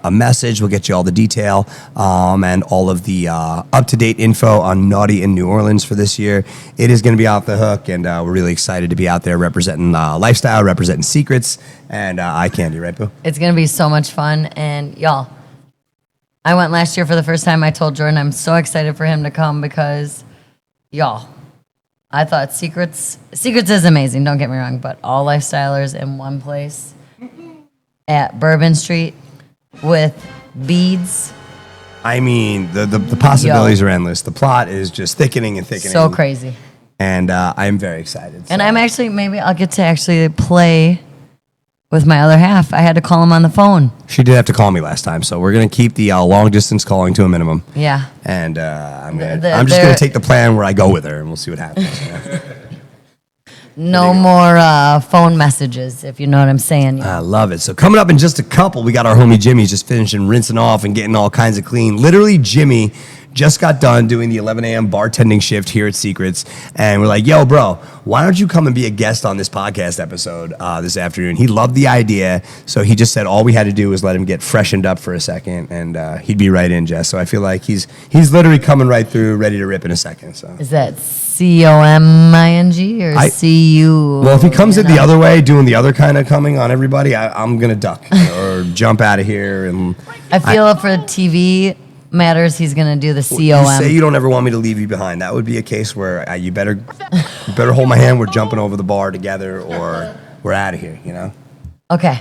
a message. We'll get you all the detail and all of the up-to-date info on Naughty in New Orleans for this year. It is going to be off the hook, and we're really excited to be out there representing lifestyle, representing Secrets, and Eye Candy, right, Boo? It's going to be so much fun, and y'all, I went last year for the first time. I told Jordan I'm so excited for him to come because, y'all, I thought Secrets is amazing, don't get me wrong, but all lifestylers in one place at Bourbon Street with beads. I mean, the possibilities are endless. The plot is just thickening and thickening. So crazy. And I'm very excited. And I'm actually, maybe I'll get to actually play with my other half. I had to call him on the phone. She did have to call me last time, so we're going to keep the long distance calling to a minimum. Yeah. And I'm just going to take the plan where I go with her, and we'll see what happens. No more phone messages, if you know what I'm saying. I love it. So coming up in just a couple, we got our homie Jimmy just finishing rinsing off and getting all kinds of clean. Literally, Jimmy just got done doing the 11 a.m. bartending shift here at Secrets, and we're like, yo, bro, why don't you come and be a guest on this podcast episode this afternoon? He loved the idea, so he just said all we had to do was let him get freshened up for a second, and he'd be right in, Jess. So I feel like he's literally coming right through, ready to rip in a second. So is that COMING or CU? Well, if he comes it the other way, doing the other kind of coming on everybody, I'm gonna duck or jump out of here. And I feel for TV matters, he's gonna do the COM. You say you don't ever want me to leave you behind. That would be a case where you better hold my hand. We're jumping over the bar together, or we're out of here. You know. Okay.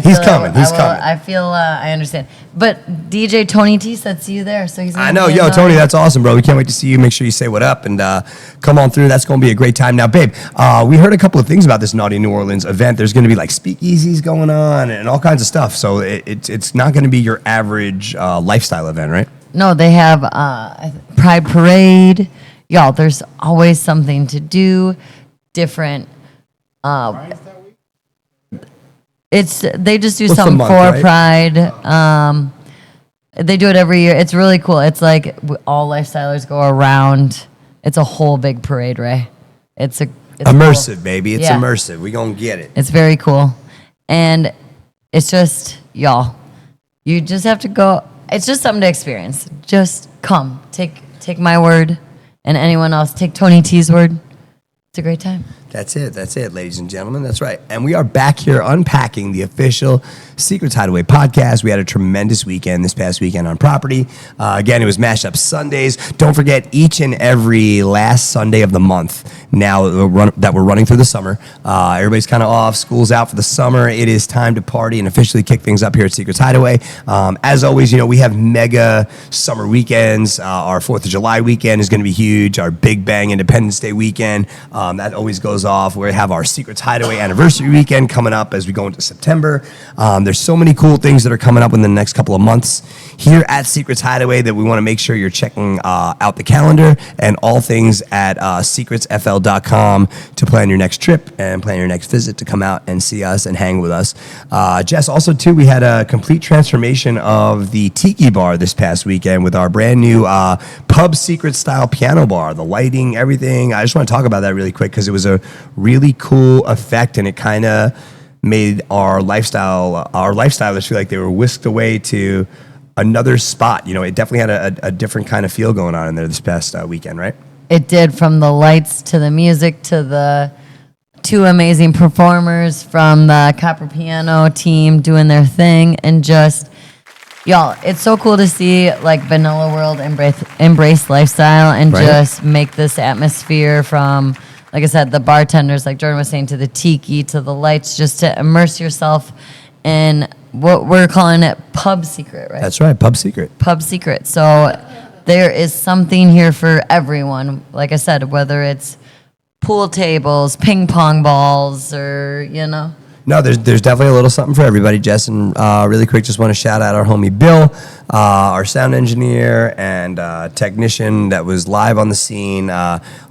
He's coming. I feel I understand. But DJ Tony T said see you there, so he's. I know, yo, Tony, that's awesome, bro. We can't wait to see you. Make sure you say what up and come on through. That's going to be a great time. Now, babe, we heard a couple of things about this Naughty New Orleans event. There's going to be like speakeasies going on and all kinds of stuff. So it's not going to be your average lifestyle event, right? No, they have Pride Parade. Y'all, there's always something to do. Different. They just do something for right? Pride. They do it every year. It's really cool. It's like all lifestylers go around. It's a whole big parade, Ray. It's immersive, cool. Baby. It's immersive. We gonna get it. It's very cool, and it's just y'all. You just have to go. It's just something to experience. Just come. Take my word, and anyone else take Tony T's word. It's a great time. That's it, ladies and gentlemen. That's right. And we are back here unpacking the official Secrets Hideaway podcast. We had a tremendous weekend this past weekend on property. Again, it was Mashup Sundays. Don't forget, each and every last Sunday of the month now that we're running through the summer, everybody's kind of off, school's out for the summer. It is time to party and officially kick things up here at Secrets Hideaway. As always, we have mega summer weekends. Our 4th of July weekend is going to be huge. Our Big Bang Independence Day weekend, that always goes off. We have our Secrets Hideaway anniversary weekend coming up as we go into September. There's so many cool things that are coming up in the next couple of months here at Secrets Hideaway that we want to make sure you're checking out the calendar and all things at secretsfl.com to plan your next trip and plan your next visit to come out and see us and hang with us. Jess, also too, we had a complete transformation of the Tiki Bar this past weekend with our brand new pub secret style piano bar, the lighting, everything. I just want to talk about that really quick because it was a really cool effect, and it kind of made our lifestylers feel like they were whisked away to another spot. It definitely had a different kind of feel going on in there this past weekend, right? It did, from the lights to the music to the two amazing performers from the Copper Piano team doing their thing, and just, y'all, it's so cool to see like Vanilla World embrace lifestyle and right. Just make this atmosphere from, like I said, the bartenders, like Jordan was saying, to the tiki, to the lights, just to immerse yourself in what we're calling it pub secret, right? That's right, pub secret. Pub secret. So there is something here for everyone. Like I said, whether it's pool tables, ping pong balls, or, No, there's definitely a little something for everybody, Jess. And really quick, just want to shout out our homie Bill, our sound engineer and technician that was live on the scene.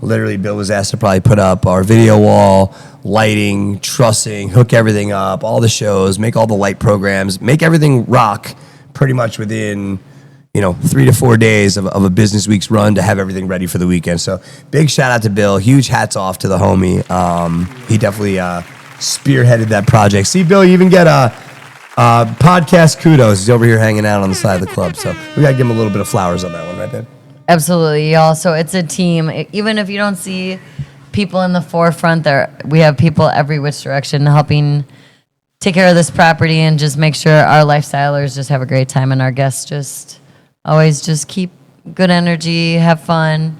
Literally, Bill was asked to probably put up our video wall, lighting, trussing, hook everything up, all the shows, make all the light programs, make everything rock pretty much within 3 to 4 days of a business week's run to have everything ready for the weekend. So big shout out to Bill. Huge hats off to the homie. He definitely spearheaded that project. See, Bill, you even get podcast kudos. He's over here hanging out on the side of the club. So we got to give him a little bit of flowers on that one, right, babe? Absolutely, y'all. So it's a team. Even if you don't see people in the forefront, we have people every which direction helping take care of this property and just make sure our lifestylers just have a great time, and our guests just always just keep good energy, have fun.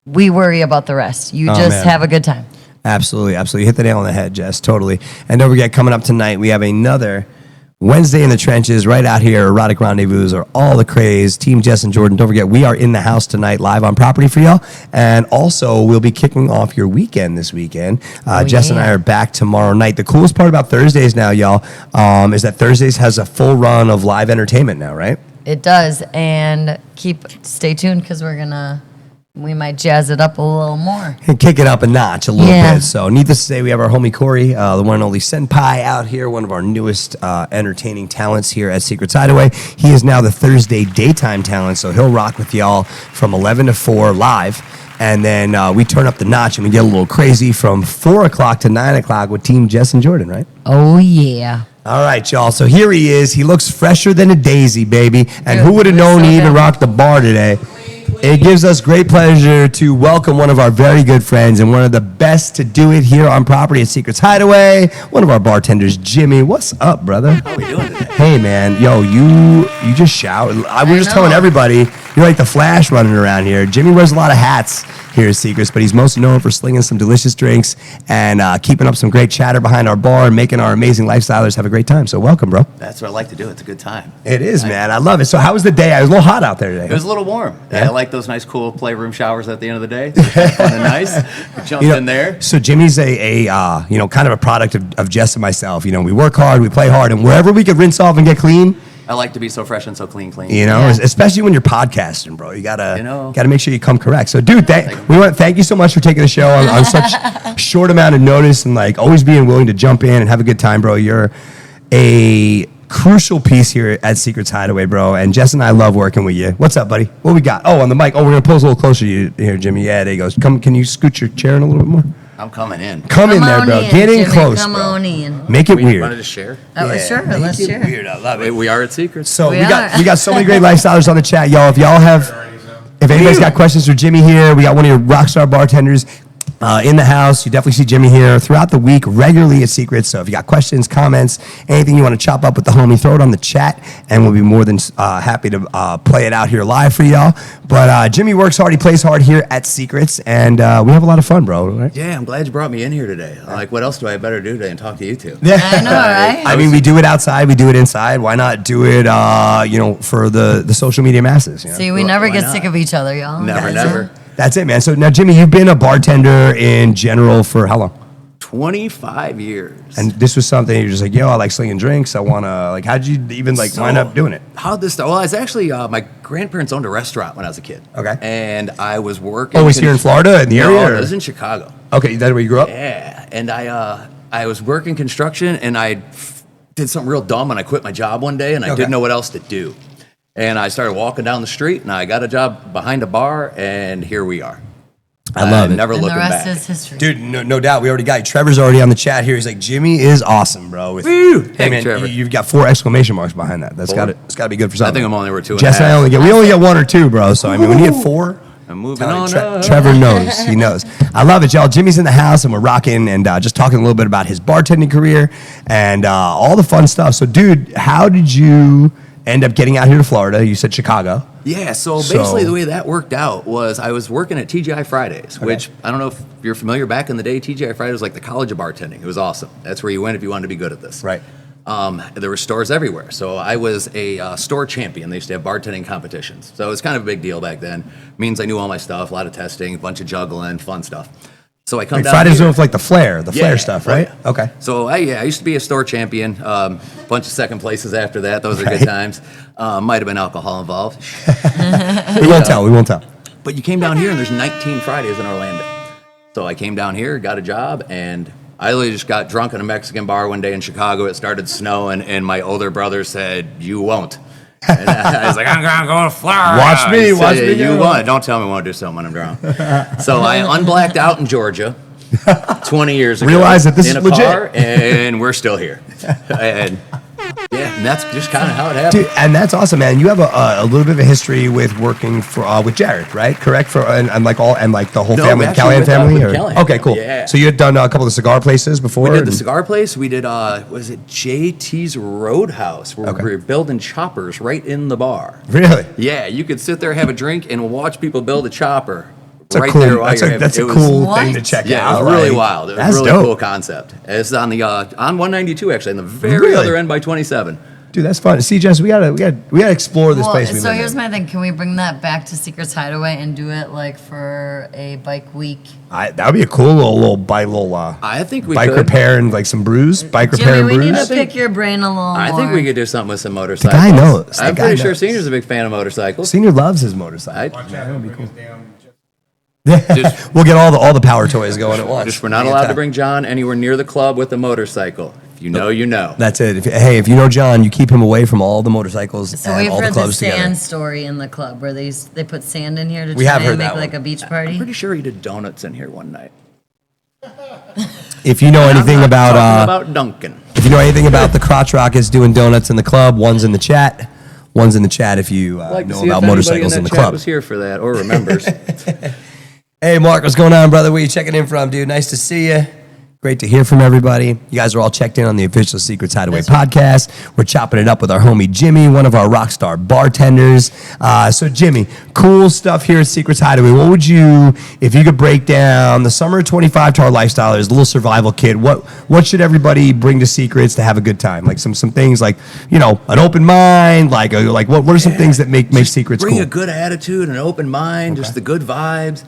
We worry about the rest. You just have a good time. Absolutely. You hit the nail on the head, Jess. Totally. And don't forget, coming up tonight, we have another Wednesday in the Trenches right out here. Erotic Rendezvous are all the craze. Team Jess and Jordan. Don't forget, we are in the house tonight live on property for y'all. And also, we'll be kicking off your weekend this weekend. Jess and I are back tomorrow night. The coolest part about Thursdays now, y'all, is that Thursdays has a full run of live entertainment now, right? It does. And stay tuned because we might jazz it up a little more. And kick it up a notch a little bit. So needless to say, we have our homie Corey, the one and only Senpai out here, one of our newest entertaining talents here at Secrets Hideaway. He is now the Thursday daytime talent, so he'll rock with y'all from 11 to 4 live. And then we turn up the notch and we get a little crazy from 4 o'clock to 9 o'clock with Team Jess and Jordan, right? Oh, yeah. All right, y'all. So here he is. He looks fresher than a daisy, baby. And who would have known he even rocked the bar today? It gives us great pleasure to welcome one of our very good friends and one of the best to do it here on property at Secrets Hideaway, one of our bartenders, Jimmy. What's up, brother? How are we doing today? Hey, man. Yo, you just shout. I was just telling everybody, you're like the Flash running around here. Jimmy wears a lot of hats here at Secrets, but he's most known for slinging some delicious drinks and keeping up some great chatter behind our bar and making our amazing lifestylers have a great time. So welcome, bro. That's what I like to do. It's a good time. It is, man. I love it. So how was the day? It was a little hot out there today. It was a little warm. Yeah, I like those nice, cool playroom showers at the end of the day. It's fun and nice. We jumped in there. So Jimmy's a kind of a product of Jess and myself. We work hard, we play hard, and wherever we could rinse off and get clean. I like to be so fresh and so clean. Especially when you're podcasting, bro. You gotta make sure you come correct. So, dude, thank you so much for taking the show on such short amount of notice and always being willing to jump in and have a good time, bro. You're a crucial piece here at Secrets Hideaway, bro. And Jess and I love working with you. What's up, buddy? What we got? Oh, on the mic. Oh, we're gonna pose a little closer to you here, Jimmy. Yeah, there you go. Come, can you scoot your chair in a little bit more? I'm coming in. Come in there, bro. Get in close, Come on in. Make it weird. Want to just share? Sure. Let's share. Weird. I love it. We are at Secrets. So we got so many great lifestylers on the chat, y'all. If anybody's got questions for Jimmy here, we got one of your rockstar bartenders. in the house. You definitely see Jimmy here throughout the week, regularly at Secrets. So if you got questions, comments, anything you want to chop up with the homie, throw it on the chat, and we'll be more than happy to play it out here live for y'all. But Jimmy works hard. He plays hard here at Secrets, and we have a lot of fun, bro. Right? Yeah, I'm glad you brought me in here today. Like, what else do I better do today and talk to you two? Yeah, I know, right? I mean, we do it outside. We do it inside. Why not do it, for the social media masses? You know? See, we never why get not? sick of each other, y'all. Never. That's it, man. So now, Jimmy, you've been a bartender in general for how long? 25 years. And this was something you're just like, yo, I like slinging drinks. I want to, like, how'd you even, like, wind up doing it? How'd this start? Well, I was actually, my grandparents owned a restaurant when I was a kid. Okay. And I was working. Oh, was here in Florida, in the area? No, or? it was in Chicago. Okay, that's where you grew up? Yeah. And I was working construction, and I did something real dumb, and I quit my job one day, and I Okay. didn't know what else to do. And I started walking down the street, and I got a job behind a bar, and here we are. I love it. Never And the looking rest back. is history. Dude, no doubt. We already got you. Trevor's already on the chat here. He's like, Jimmy is awesome, bro. Woo! Hey, Thank man, you, Trevor. you've got 4 exclamation marks behind that. It's got to be good for something. I think I'm only worth 2.5. Jess and I we only get 1 or 2, bro. So, I mean, when you get 4, I'm moving on up. Trevor knows. He knows. I love it, y'all. Jimmy's in the house, and we're rocking and just talking a little bit about his bartending career and all the fun stuff. So, dude, how did you end up getting out here to Florida? You said Chicago. Yeah, so basically the way that worked out was I was working at TGI Fridays, which I don't know if you're familiar. Back in the day, TGI Fridays was like the college of bartending. It was awesome. That's where you went if you wanted to be good at this. Right. There were stores everywhere. So I was a store champion. They used to have bartending competitions. So it was kind of a big deal back then. Means I knew all my stuff, a lot of testing, a bunch of juggling, fun stuff. So I come Like down Fridays here. with like the flair stuff, right? Yeah. Okay. So I used to be a store champion. Bunch of second places after that. Those are good times. Might have been alcohol involved. We won't tell. But you came down here and there's 19 Fridays in Orlando. So I came down here, got a job, and I literally just got drunk in a Mexican bar one day in Chicago. It started snowing, and my older brother said, "You won't." And I was like, "I'm gonna go to Florida." Watch me, He said, watch me You go. won't. Don't tell me I won't do something when I'm drunk. So I unblacked out in Georgia 20 years ago. Realize that this in is a legit. car, and we're still here. And yeah, and that's just kind of how it happened. Dude, and that's awesome, man. You have a little bit of a history with working for with Jared, right? Correct for and like the whole No, family, the actually Callahan with, family. with or? Callahan Okay, family, cool. yeah. So you had done a couple of cigar places before. We did the cigar place. We did, was it JT's Roadhouse, where Okay. we were building choppers right in the bar. Really? Yeah, you could sit there, have a drink, and watch people build a chopper That's right a cool. there while That's you're a, having that's it. a It was- cool What? thing to check Yeah, out. it was really like, wild. It was that's a really dope. cool concept. It's on the on 192 actually, on the very Really? other end by 27. Dude, that's fun. See, Jess, we gotta explore this Well, place. We so live here's in. my thing. Can we bring that back to Secrets Hideaway and do it like for a bike week? That would be a cool little I think we bike could. repair and like some brews, bike repair Jimmy, and we need brews. to pick your brain a little I more. think we could do something with some motorcycles. guy knows. The I'm guy pretty sure knows. Senior's a big fan of motorcycles. Senior loves his motorcycle. Just- We'll get all the power toys going at once. Just we're not allowed to bring John anywhere near the club with a motorcycle. If you know, you know. That's it. If you know John, you keep him away from all the motorcycles So and we've all the heard the clubs sand together. story in the club where they put sand in here to We try have heard and make that like one. a beach I'm party. pretty sure he did donuts in here one night. If you know anything I'm not about, talking about Duncan. if you know anything about the Crotch Rockets doing donuts in the club, one's in the chat. One's in the chat if you I'd like to know see if about anybody motorcycles in that the chat club. was here for that or remembers. Hey, Mark, what's going on, brother? Where you checking in from, dude? Nice to see you. Great to hear from everybody. You guys are all checked in on the official Secrets Hideaway podcast. We're chopping it up with our homie Jimmy, one of our rock star bartenders. So, Jimmy, cool stuff here at Secrets Hideaway. What would you, if you could break down the summer of 25 to our lifestyle as a little survival kid, what should everybody bring to Secrets to have a good time? Like some things like, an open mind, like what are some things that make Secrets Bring cool? a good attitude, an open mind, just the good vibes.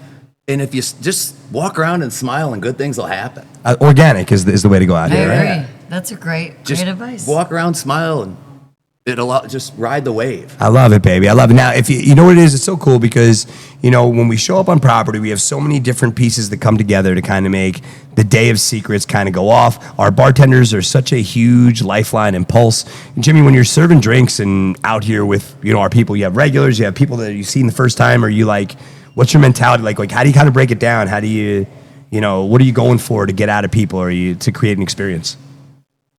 And if you just walk around and smile and good things will happen. Organic is the way to go out I here, agree. right? That's a great Just advice. walk around, smile, and just ride the wave. I love it, baby. I love it. Now, if you know what it is, it's so cool because, when we show up on property, we have so many different pieces that come together to kind of make the day of Secrets kind of go off. Our bartenders are such a huge lifeline and pulse. And Jimmy, when you're serving drinks and out here with, our people, you have regulars, you have people that you've seen the first time, or you like, what's your mentality? Like how do you kind of break it down? How do you, what are you going for to get out of people or to create an experience?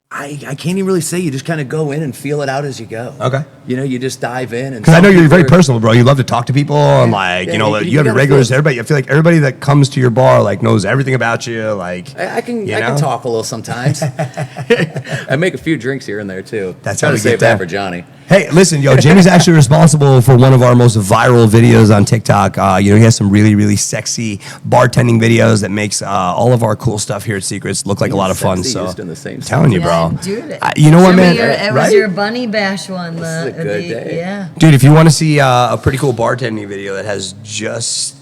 I can't even really say. You just kind of go in and feel it out as you go. Okay. You know, you just dive in. Because I know you're very personal, bro. You love to talk to people and like, you know, you have your regulars. Everybody, I feel like everybody that comes to your bar like knows everything about you. Like, I can talk a little sometimes. I make a few drinks here and there too. That's how how to we save get that that for Johnny. Hey, listen, yo, Jimmy's actually responsible for one of our most viral videos on TikTok. You know, he has some really, really sexy bartending videos that makes all of our cool stuff here at Secrets look like a lot of fun. So, used in the same telling you, bro. Dude, You know what, Jimmy, man? it was your bunny bash one. This is a good day. Yeah. Dude, if you want to see a pretty cool bartending video that has just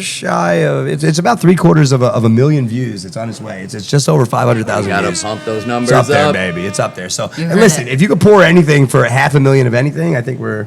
shy of, it's about 750,000 views. It's on its way. It's just over 500,000 You gotta views. pump those numbers It's up there, up. baby. It's up there. So, You and heard listen, it. if you could pour anything for 500,000 of anything, I think we're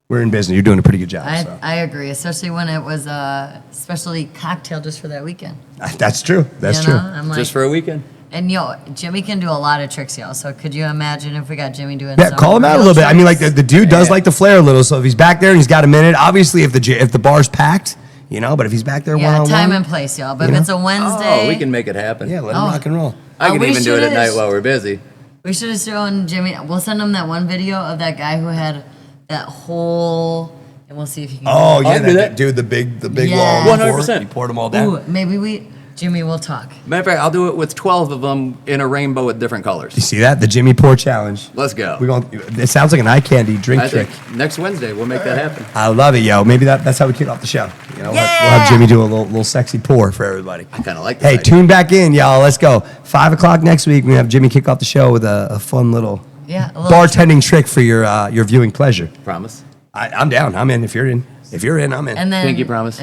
in business. You're doing a pretty good job. So. I agree, especially when it was a specialty cocktail just for that weekend. That's true. That's You true. know? I'm like, Just for a weekend. and Jimmy can do a lot of tricks, y'all. So could you imagine if we got Jimmy doing? Yeah, some call him out a real little bit. I mean, like tricks? the dude does like to flare a little. So if he's back there and he's got a minute, obviously if the bar's packed, you know. But if he's back there yeah, one-on-one, time and place, y'all. But You if it's know? a Wednesday, Oh, we can make it happen. yeah, let him Oh. rock and roll. I can we even do it at should've- night while we're busy. We should have shown Jimmy. We'll send him that one video of that guy who had that whole, and we'll see if he can. Oh yeah, I'll do that. dude, the big Yeah. long 100%. He poured them all down. Ooh, maybe Jimmy will talk. Matter of fact, I'll do it with 12 of them in a rainbow with different colors. You see that? The Jimmy Pour Challenge. Let's go. We're going. It sounds like an eye candy drink I trick. think next Wednesday we'll make that happen. I love it, yo. Maybe that's how we kick off the show. You know, we'll have Jimmy do a little sexy pour for everybody. I kind of like this Hey, idea. tune back in, y'all. Let's go. 5:00 next week. We have Jimmy kick off the show with a fun little Yeah, a little bartending trick for your viewing pleasure. Promise. I'm down. I'm in. If you're in, I'm in. And then Pinky promise.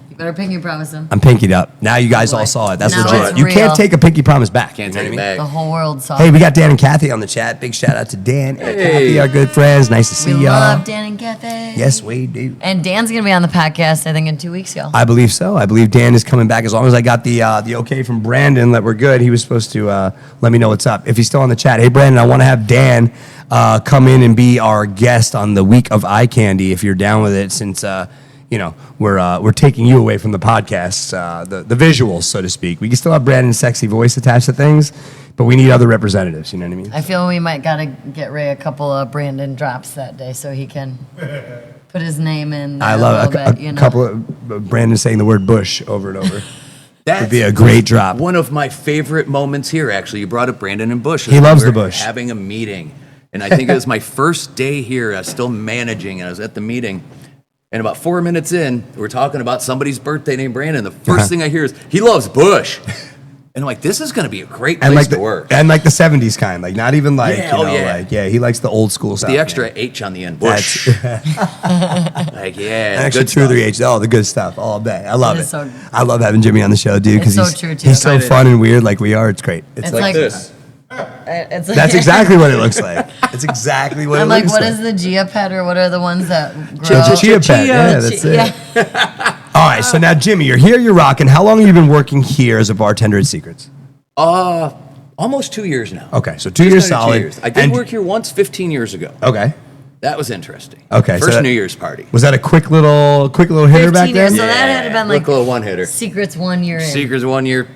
You better pinky promise him. I'm pinkied up. Now you guys Boy. all saw it. That's Now legit. it's You real. can't take a pinky promise back. Can't You know take it what I mean? back. The whole world saw. Hey, we got Dan and Kathy on the chat. Big shout out to Dan and Kathy, our good friends. Nice to see we y'all. love Dan and Kathy. Yes, we do. And Dan's gonna be on the podcast, I think, in 2 weeks, y'all. I believe so. I believe Dan is coming back. As long as I got the okay from Brandon that we're good, he was supposed to let me know what's up. If he's still on the chat, hey Brandon, I want to have Dan come in and be our guest on the week of eye candy. If you're down with it, since you know we're taking you away from the podcast, the visuals, so to speak. We can still have Brandon's sexy voice attached to things, but we need other representatives. You know what I mean? I feel we might gotta get Ray a couple of Brandon drops that day so he can put his name in. I there love a little bit, you know? couple of Brandon saying the word Bush over and over. That's Would be a great drop. One of my favorite moments here, actually. You brought up Brandon and Bush. He loves We the were Bush. Having a meeting. And I think it was my first day here. I was still managing, and I was at the meeting. And about 4 minutes in, we're talking about somebody's birthday named Brandon. The first thing I hear is, he loves Bush. And I'm like, this is going to be a great place And like to work. and like the 70s kind, like not even like Yeah, he likes the old school stuff. The man. extra H on the end. Bush. Like, yeah. An extra good 2 or stuff. 3 H, all the good stuff, all day. I love It it. is so- I love having Jimmy on the show, dude, because It's so true, too. he's so Excited. fun and weird like we are. It's great. It's Like like this. It's That's exactly what it looks like. It's exactly what I'm it like, looks what like. is the Gia Pet or what are the ones that grow? Chia Pet, yeah, that's it. Yeah. All right, so now Jimmy, you're here, you're rocking. How long have you been working here as a bartender at Secrets? Almost 2 years now. Okay, so 2 Just years under 2 solid. years. I did And- work here once 15 years ago. Okay. That was interesting. Okay, so First that- New Year's party. Was that a quick little hitter back 15 then? years, so that had been like Quick little one-hitter. Secrets 1 year in. Secrets 1 year,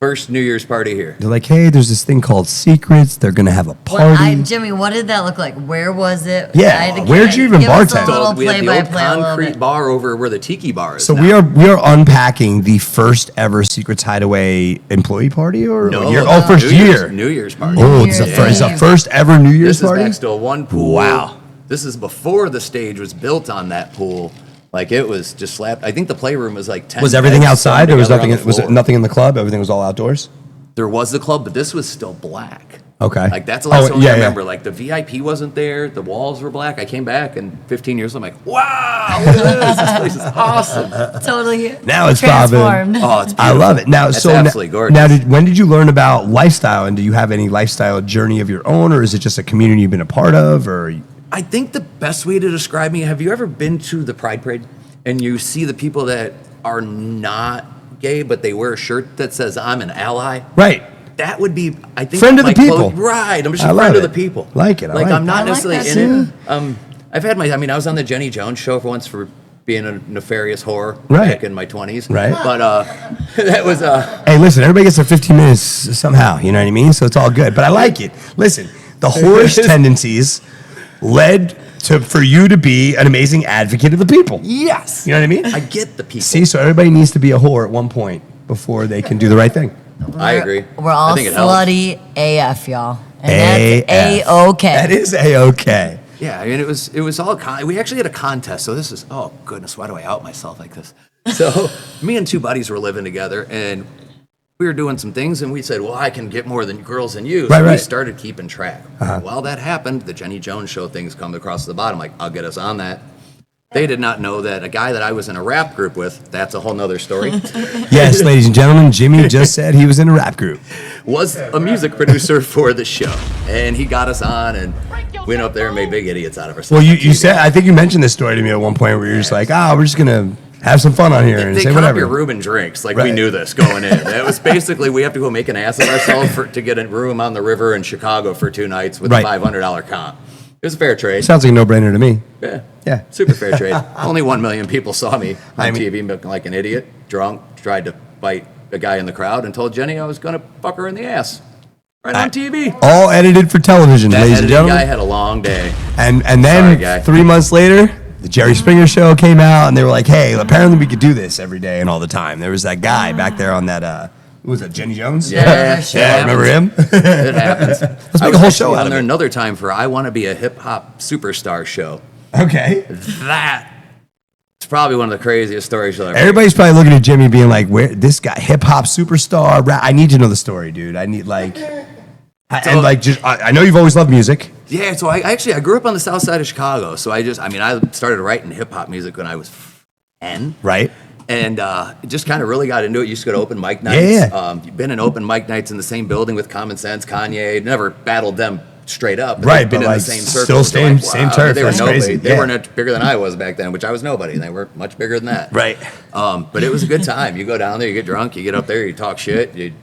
first New Year's party here. They're like, hey, there's this thing called Secrets. They're gonna have a party. Jimmy, what did that look like? Where was it? Yeah, I had to where'd you even give us bartend? a little we had the old play-by-play a little concrete bit. bar over where the tiki bar is. So now. we are unpacking the first ever Secrets Hideaway employee party or No, year? no, Oh, first New Year's- year. New Year's party. Oh, it's Year's a Eve. first ever New Year's This is party. next to one pool. Wow. This is before the stage was built on that pool. Like it was just slapped. I think the playroom was like 10. Was everything beds outside? thrown There was together nothing. on the Was it floor. nothing in the club? Everything was all outdoors. There was the club, but this was still black. Okay. Like that's the last one yeah, I yeah. remember. Like the VIP wasn't there. The walls were black. I came back in 15 years. I'm like, wow, look at this. This place is awesome. Totally Now it's popping. transformed. Oh, it's beautiful. I love it. Now, That's so absolutely gorgeous. now, when did you learn about lifestyle, and do you have any lifestyle journey of your own, or is it just a community you've been a part of, or? I think the best way to describe me, have you ever been to the Pride Parade and you see the people that are not gay, but they wear a shirt that says, I'm an ally? Right. That would be, I think. Friend of my the people. Right. I'm just I a love friend of it. the people. Like it. I Like like I'm it. not I like necessarily that in too. it. I've had I was on the Jenny Jones show for once for being a nefarious whore Right. back in my 20s. Right. But that was Hey, listen, everybody gets their 15 minutes somehow, you know what I mean? So it's all good. But I like it. Listen, the whorish tendencies led for you to be an amazing advocate of the people. yes. You know what I mean? I get the people. See, so everybody needs to be a whore at one point before they can do the right thing. I agree. We're all I think it helps. slutty AF, y'all. And that's A-okay. That is A-okay. Yeah, I mean, it was all we actually had a contest. So this is, oh goodness, why do I out myself like this? So me and two buddies were living together, and we were doing some things, and we said, well, I can get more than girls than you. So Right, we right. started keeping track. While that happened, the Jenny Jones show things come across the bottom. Like, I'll get us on that. They did not know that a guy that I was in a rap group with, that's a whole nother story, Yes, ladies and gentlemen, Jimmy just said he was in a rap group. was a music producer for the show. And he got us on and went up there and made big idiots out of ourselves. Well, you said, I think you mentioned this story to me at one point where you're just like, we're just going to have some fun on here and They say come whatever. up your room and drinks. Like, we Right. knew this going in. It was basically, we have to go make an ass of ourselves to get a room on the river in Chicago for 2 nights with Right. a $500 comp. It was a fair trade. Sounds like a no-brainer to me. Yeah. Yeah. Super fair trade. Only 1 million people saw me on I mean- TV looking like an idiot, drunk, tried to bite a guy in the crowd and told Jenny I was going to fuck her in the ass. Right on TV. All edited for television, That ladies and editing guy gentlemen. had a long day. And Sorry, then guy. 3 months later, the Jerry Springer show came out, and they were like, hey, apparently we could do this every day and all the time. There was that guy back there on that, who was that, Jenny Jones? Yeah, Yeah, remember him? It happens. Let's make a whole show out on of there it. another time for I Want to Be a Hip Hop Superstar show. Okay. That is probably one of the craziest stories you'll ever hear. Everybody's probably looking at Jimmy being like, where this guy, hip-hop superstar, I need to know the story, dude. I need, like... I know you've always loved music. Yeah, so I grew up on the south side of Chicago. So I started writing hip hop music when I was 10. Right. And just kind of really got into it. Used to go to open mic nights. Yeah. Been in open mic nights in the same building with Common Sense, Kanye. Never battled them straight up. Right, they've been but, in like, the same still circle. same turf. They were That's nobody. crazy. They Yeah. weren't bigger than I was back then, which I was nobody. And they were much bigger than that. Right. But it was a good time. You go down there, you get drunk, you get up there, you talk shit, you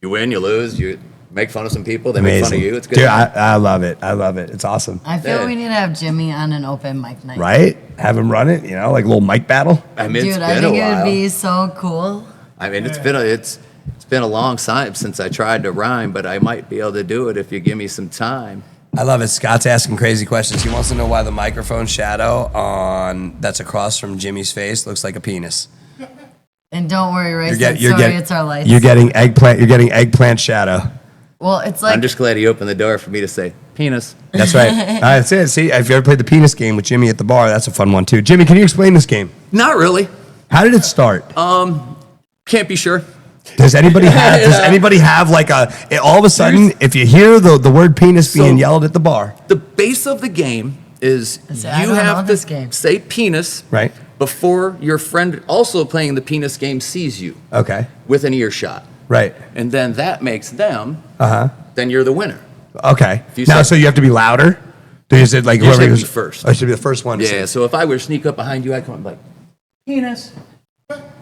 win, you lose, you make fun of some people, they make fun of you. It's good. Dude, I love it. I love it. It's awesome. I feel Yeah. we need to have Jimmy on an open mic night. Right? Have him run it, like a little mic battle. I mean, it's Dude, I been a think it would while. be so cool. I mean, it's been a long time since I tried to rhyme, but I might be able to do it if you give me some time. I love it. Scott's asking crazy questions. He wants to know why the microphone shadow that's across from Jimmy's face looks like a penis. And don't worry, Ray. It's our lights. You're getting eggplant shadow. Well, it's like I'm just glad he opened the door for me to say penis. That's right. That's it. See, if you ever played the penis game with Jimmy at the bar, that's a fun one too. Jimmy, can you explain this game? Not really. How did it start? Can't be sure. Does anybody have like all of a sudden, if you hear the word penis being yelled at the bar, The base of the game is I you don't know have this to game. say penis right? before your friend also playing the penis game sees you Okay. with an earshot. Right. And then that makes them, Uh-huh. then you're the winner. Okay. you Now, say- so you have to be louder? Is it like You should whoever be goes first. I should be the first one. to Yeah, say- so if I were to sneak up behind you, I'd come up and be like, penis.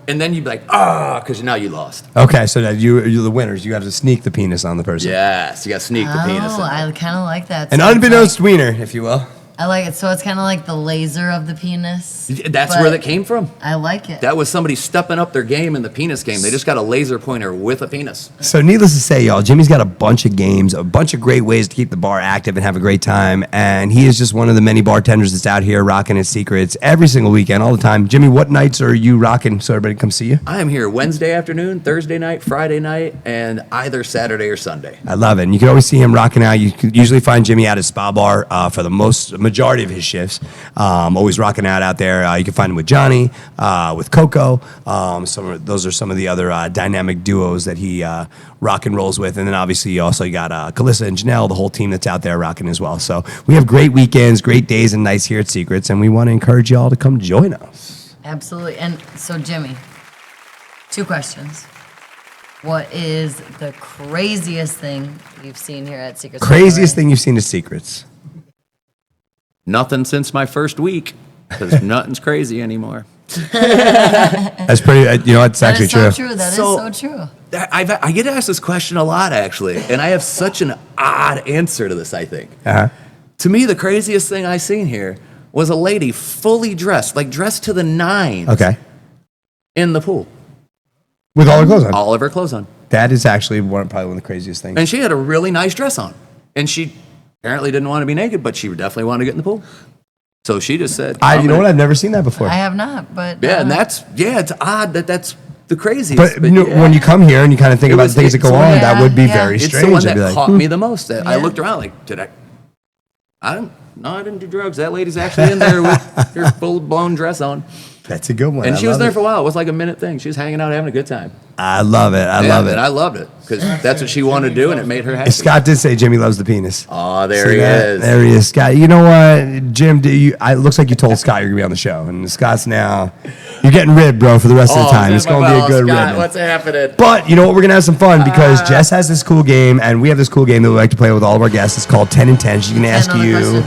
And then you'd be like, because now you lost. Okay, so that you're the winners. You have to sneak the penis on the person. Yes, you got to sneak the penis in. I kind of like that. An So it's unbeknownst wiener, if you will. I like it. So it's kind of like the laser of the penis. That's but where that came from. I like it. That was somebody stepping up their game in the penis game. They just got a laser pointer with a penis. So needless to say, y'all, Jimmy's got a bunch of games, a bunch of great ways to keep the bar active and have a great time. And he is just one of the many bartenders that's out here rocking his secrets every single weekend, all the time. Jimmy, what nights are you rocking so everybody can come see you? I am here Wednesday afternoon, Thursday night, Friday night, and either Saturday or Sunday. I love it. And you can always see him rocking out. You can usually find Jimmy at his spa bar for the majority of his shifts. Always rocking out there. You can find him with Johnny, with Coco. Those are some of the other dynamic duos that he rock and rolls with. And then obviously you also got Calissa and Janelle, the whole team that's out there rocking as well. So we have great weekends, great days and nights here at Secrets, and we want to encourage y'all to come join us. Absolutely. And so, Jimmy, 2 questions. What is the craziest thing you've seen here at Secrets? Craziest thing you've seen at Secrets? Nothing since my first week, because nothing's crazy anymore. That's pretty, it's That actually is so true. true. That is So- so true. I get asked this question a lot, actually, and I have such an odd answer to this, I think. Uh-huh. To me, the craziest thing I seen here was a lady fully dressed, like dressed to the nines. Okay. In the pool. With all her clothes on. All of her clothes on. That is actually probably one of the craziest things. And she had a really nice dress on. And she apparently didn't want to be naked, but she definitely wanted to get in the pool. So she just said, you know what? I've never seen that before. I have not, but yeah, and it's odd that's the craziest. But when you come here and you kind of think about things that go on, that would be very it's strange. the one I'd be that like, caught me the most. I looked around like, I didn't do drugs. That lady's actually in there with her full-blown dress on. That's a good one. And she was there for a while. It was like a minute thing. She was hanging out, having a good time. I love it. I love it. And I loved it because that's what she wanted to do, and it made her happy. Scott did say Jimmy loves the penis. Oh, there he is. There he is, Scott. You know what, Jim? It looks like you told Scott you're gonna be on the show, and Scott's now. You're getting ribbed, bro, for the rest of the time. It's gonna be a good ribbon. What's happening? But you know what? We're gonna have some fun because Jess has this cool game, and we have this cool game that we like to play with all of our guests. It's called 10 and 10. She's gonna ask you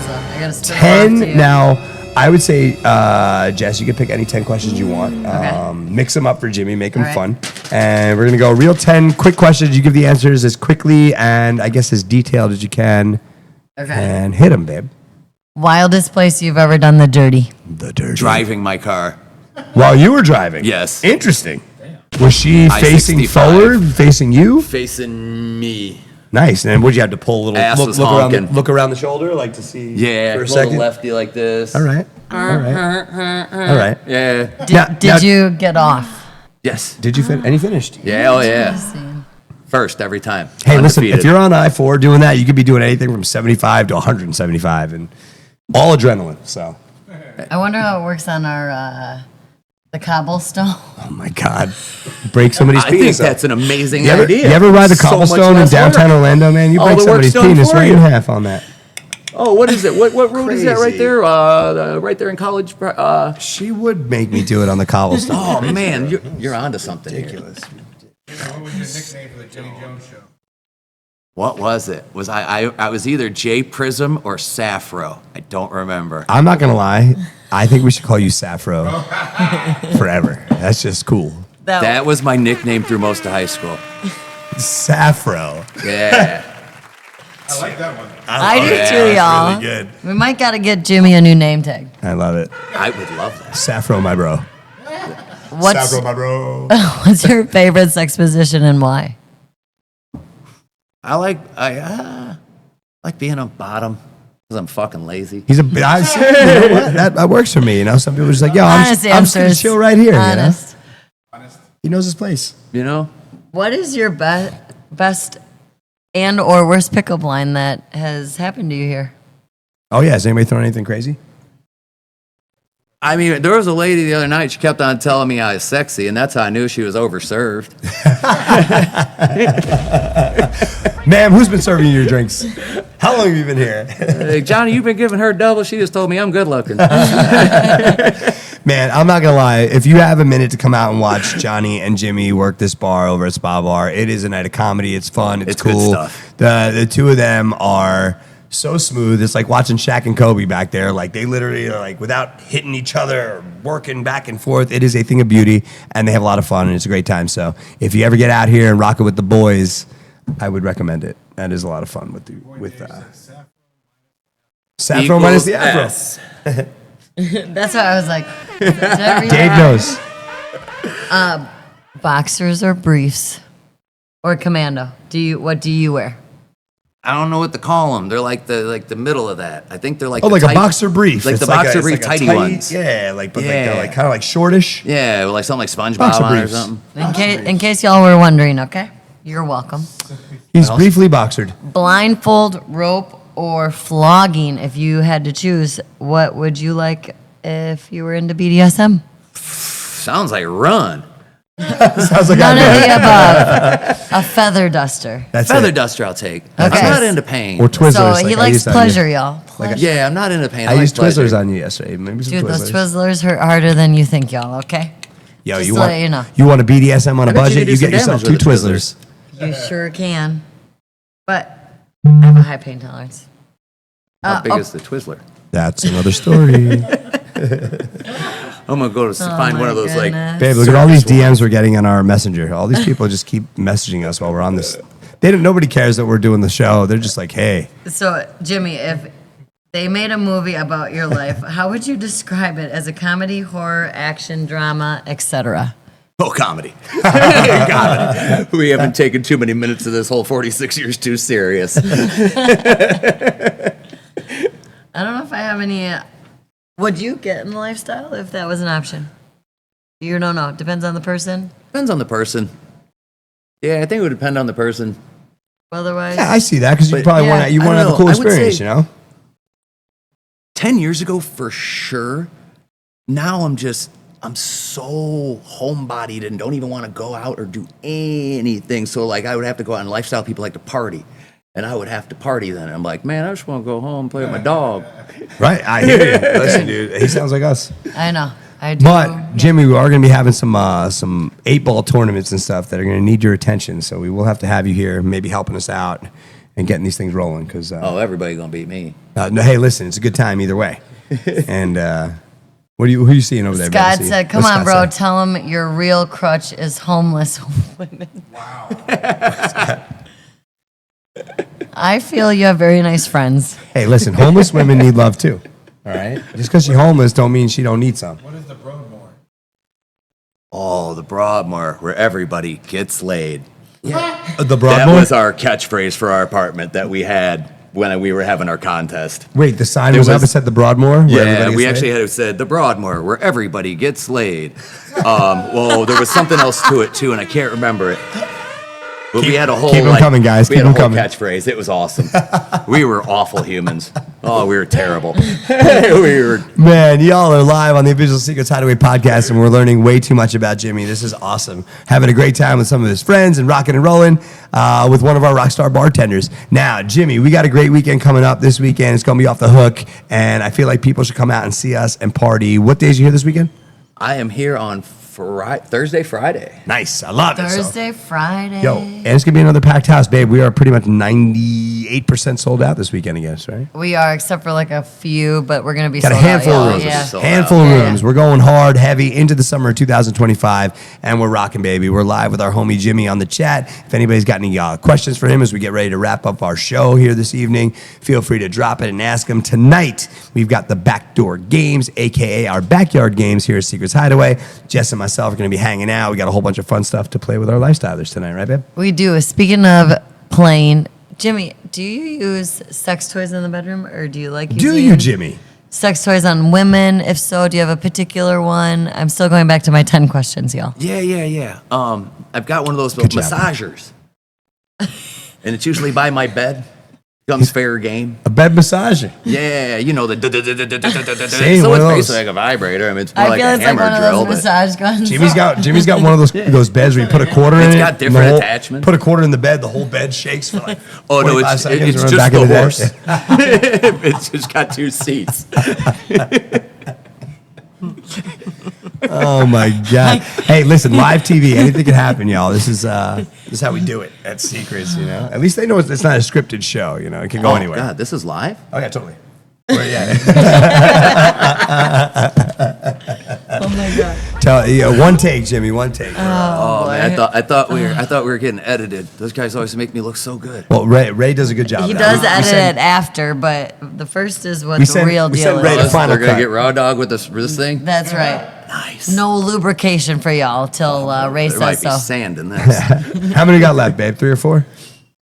10 now. I would say, Jess, you can pick any 10 questions you want. Mix them up for Jimmy, make them fun. And we're going to go real 10 quick questions. You give the answers as quickly and I guess as detailed as you can. Okay. And hit them, babe. Wildest place you've ever done the dirty? The dirty. Driving my car. While you were driving? Yes. Interesting. Was she facing I-65. forward, facing you? Facing me. Nice. And would you have to pull a little, Ass was look around the shoulder, like to see Yeah, for a a second? little lefty like this. All right. All right. Yeah. Did you get off? Yes. Did you finish? And you finished? Yeah, oh yeah. First every time. Hey, listen, Undefeated. if you're on I-4 doing that, you could be doing anything from 75 to 175 and all adrenaline. So, I wonder how it works on our the cobblestone. oh my God, break somebody's I think penis. that's an amazing You ever, idea. you ever ride the So much cobblestone in less downtown work. Orlando, man? You All break the work's somebody's done penis for right you. in half on that. Oh, what is it? What road is that right Crazy. there? Right there in College. She would make me do it on the cobblestone. Oh man, you're onto something. Ridiculous. What was your nickname for the Jenny Jones show? What was it? Was I was either Jay Prism or Safro. I don't remember. I'm not gonna lie. I think we should call you Safro forever. That's just cool. That was my nickname through most of high school. Safro. Yeah. I like that one. I do yeah, too, that's y'all. really good. We might got to get Jimmy a new name tag. I love it. I would love that. Safro, my bro. What's my bro. what's your favorite sex position and why? I like being on bottom because I'm fucking lazy. He's you know what? That works for me. You know, some people are just like, yo, I'm Honest just gonna answers. chill right here. Honest. You know, he knows his place. You know? What is your best and or worst pickup line that has happened to you here? Oh yeah, is anybody throwing anything crazy? I mean, there was a lady the other night. She kept on telling me I was sexy, and that's how I knew she was overserved. Ma'am, who's been serving you your drinks? How long have you been here? Hey, Johnny, you've been giving her double. She just told me I'm good looking. Man, I'm not gonna lie. If you have a minute to come out and watch Johnny and Jimmy work this bar over at Spa Bar, it is a night of comedy. It's fun. It's good cool. stuff. The two of them are so smooth. It's like watching Shaq and Kobe back there. Like they literally are like without hitting each other, or working back and forth. It is a thing of beauty, and they have a lot of fun, and it's a great time. So if you ever get out here and rock it with the boys, I would recommend it. That is a lot of fun with Saffron minus the afro. S. That's why I was like, did I read Dave that? knows. Boxers or briefs or commando? What do you wear? I don't know what to call them. They're like the middle of that. I think they're like Oh, the like tight- a boxer brief. like It's the boxer it's brief a tighty tight- ones. Yeah, but Yeah. they're like kind of like shortish. Yeah, like something like SpongeBob Boxer on or briefs. something. In case y'all were wondering, okay? You're welcome. He's briefly boxered. Blindfold, rope, or flogging. If you had to choose, what would you like if you were into BDSM? Sounds like run. Sounds like None of I the above. A feather duster. That's Feather it. duster I'll take. Okay. I'm not into pain. Or Twizzlers. So like he I likes used on you. pleasure, y'all. Pleasure. Yeah, I'm not into pain. I like used pleasure. Twizzlers on you yesterday. Maybe some Dude, Twizzlers. those Twizzlers hurt harder than you think, y'all, okay? Yo, Just you to want let you know. you want a BDSM on a I bet you budget? could do You some get yourself damage two with the Twizzlers. You sure can. But I have a high pain tolerance. How big is the Twizzler? That's another story. I'm gonna go to find one of those like. goodness. Babe, look at all these DMs we're getting on our messenger. All these people just keep messaging us while we're on this. Nobody cares that we're doing the show. They're just like, hey. So, Jimmy, They made a movie about your life. How would you describe it? As a comedy, horror, action, drama, etc.? Oh, comedy. Comedy. We haven't taken too many minutes of this whole 46 years too serious. I don't know if I have any. Would you get in the lifestyle if that was an option? You don't know. Depends on the person. Depends on the person. Yeah, I think it would depend on the person. Otherwise, Yeah, I see that because you But, probably yeah, want to. You I want to don't have a cool know. I would experience, say- you know. 10 years ago, for sure. Now I'm so homebodied and don't even want to go out or do anything. So, like, I would have to go out, and lifestyle people like to party. And I would have to party then. I'm like, man, I just want to go home and play with my dog. Right, I hear you. Listen, dude, he sounds like us. I know. I do. But Jimmy, we are going to be having some 8-ball tournaments and stuff that are going to need your attention. So we will have to have you here, maybe helping us out and getting these things rolling. Because Oh, everybody going to beat me. no, hey, listen, it's a good time either way. And who are you seeing over there? Scott Betsy? said, "Come What's on, Scott bro. say? Tell him your real crutch is homeless women." Wow. I feel you have very nice friends. Hey, listen, homeless women need love too. All right, just because she's homeless don't mean she don't need some. What is the Broadmoor? Oh, the Broadmoor, where everybody gets laid. The That Broadmoor. was our catchphrase for our apartment that we had when we were having our contest. Wait, the sign It was up. was- It said the Broadmoor. where Yeah, everybody we gets actually laid? had it said the Broadmoor, where everybody gets laid. Well, there was something else to it too, and I can't remember it. But we had a whole keep 'em coming, guys. We Keep had a 'em whole coming. catchphrase. It was awesome. We were awful humans. Oh, we were terrible. We were. Man, y'all are live on the Official Secrets Hideaway podcast, and we're learning way too much about Jimmy. This is awesome. Having a great time with some of his friends and rocking and rolling with one of our rock star bartenders. Now, Jimmy, we got a great weekend coming up this weekend. It's going to be off the hook, and I feel like people should come out and see us and party. What days are you here this weekend? I am here on Thursday, Friday. Nice. I love it. So- Thursday, Friday. Yo, and it's going to be another packed house, babe. We are pretty much 98% sold out this weekend, I guess, right? We are, except for like a few, but we're gonna be Got a sold handful out, of y'all. rooms. Yeah. Sold Handful out. of Yeah. rooms. We're going hard, heavy into the summer of 2025, and we're rocking, baby. We're live with our homie Jimmy on the chat. If anybody's got any questions for him as we get ready to wrap up our show here this evening, feel free to drop it and ask him. Tonight, we've got the Backdoor Games, a.k.a. our backyard games here at Secrets Hideaway. Jess and myself are going to be hanging out. We got a whole bunch of fun stuff to play with our lifestylers tonight, right, babe? We do. Speaking of playing, Jimmy, do you use sex toys in the bedroom, or do you like Do using you, Jimmy? sex toys on women? If so, do you have a particular one? I'm still going back to my 10 questions, y'all. Yeah. I've got one of those Good job. massagers, and it's usually by my bed. Comes fair game. A bed massager. Yeah, you know the. Same, So one it's of those. basically like a vibrator. I mean, it's more I like feel a it's like hammer one of drill. those But massage guns. Jimmy's got one of those beds where you put a quarter in It's it. got and the different whole- attachments. Put a quarter in the bed, the whole bed shakes for like oh no, 45 it's seconds. it's Remember just back in the day? horse. It's just got two seats. Oh my god! Hey, listen, live TV, anything can happen, y'all. This is how we do it at Secrets. You know, at least they know it's not a scripted show. You know, it can go Oh anywhere. God, this is live. Oh yeah, totally. Well, yeah. Oh my God. One take, Jimmy. One take. Oh man, I thought we were getting edited. Those guys always make me look so good. Well, Ray does a good job. He of that. does We edit send- it after, but the first is what We the send- real we deal send Ray is. the final They're gonna cut. get raw dog with this thing. That's right. Nice. No lubrication for y'all till Ray There might says be so. sand in this. How many got left, babe? 3 or 4?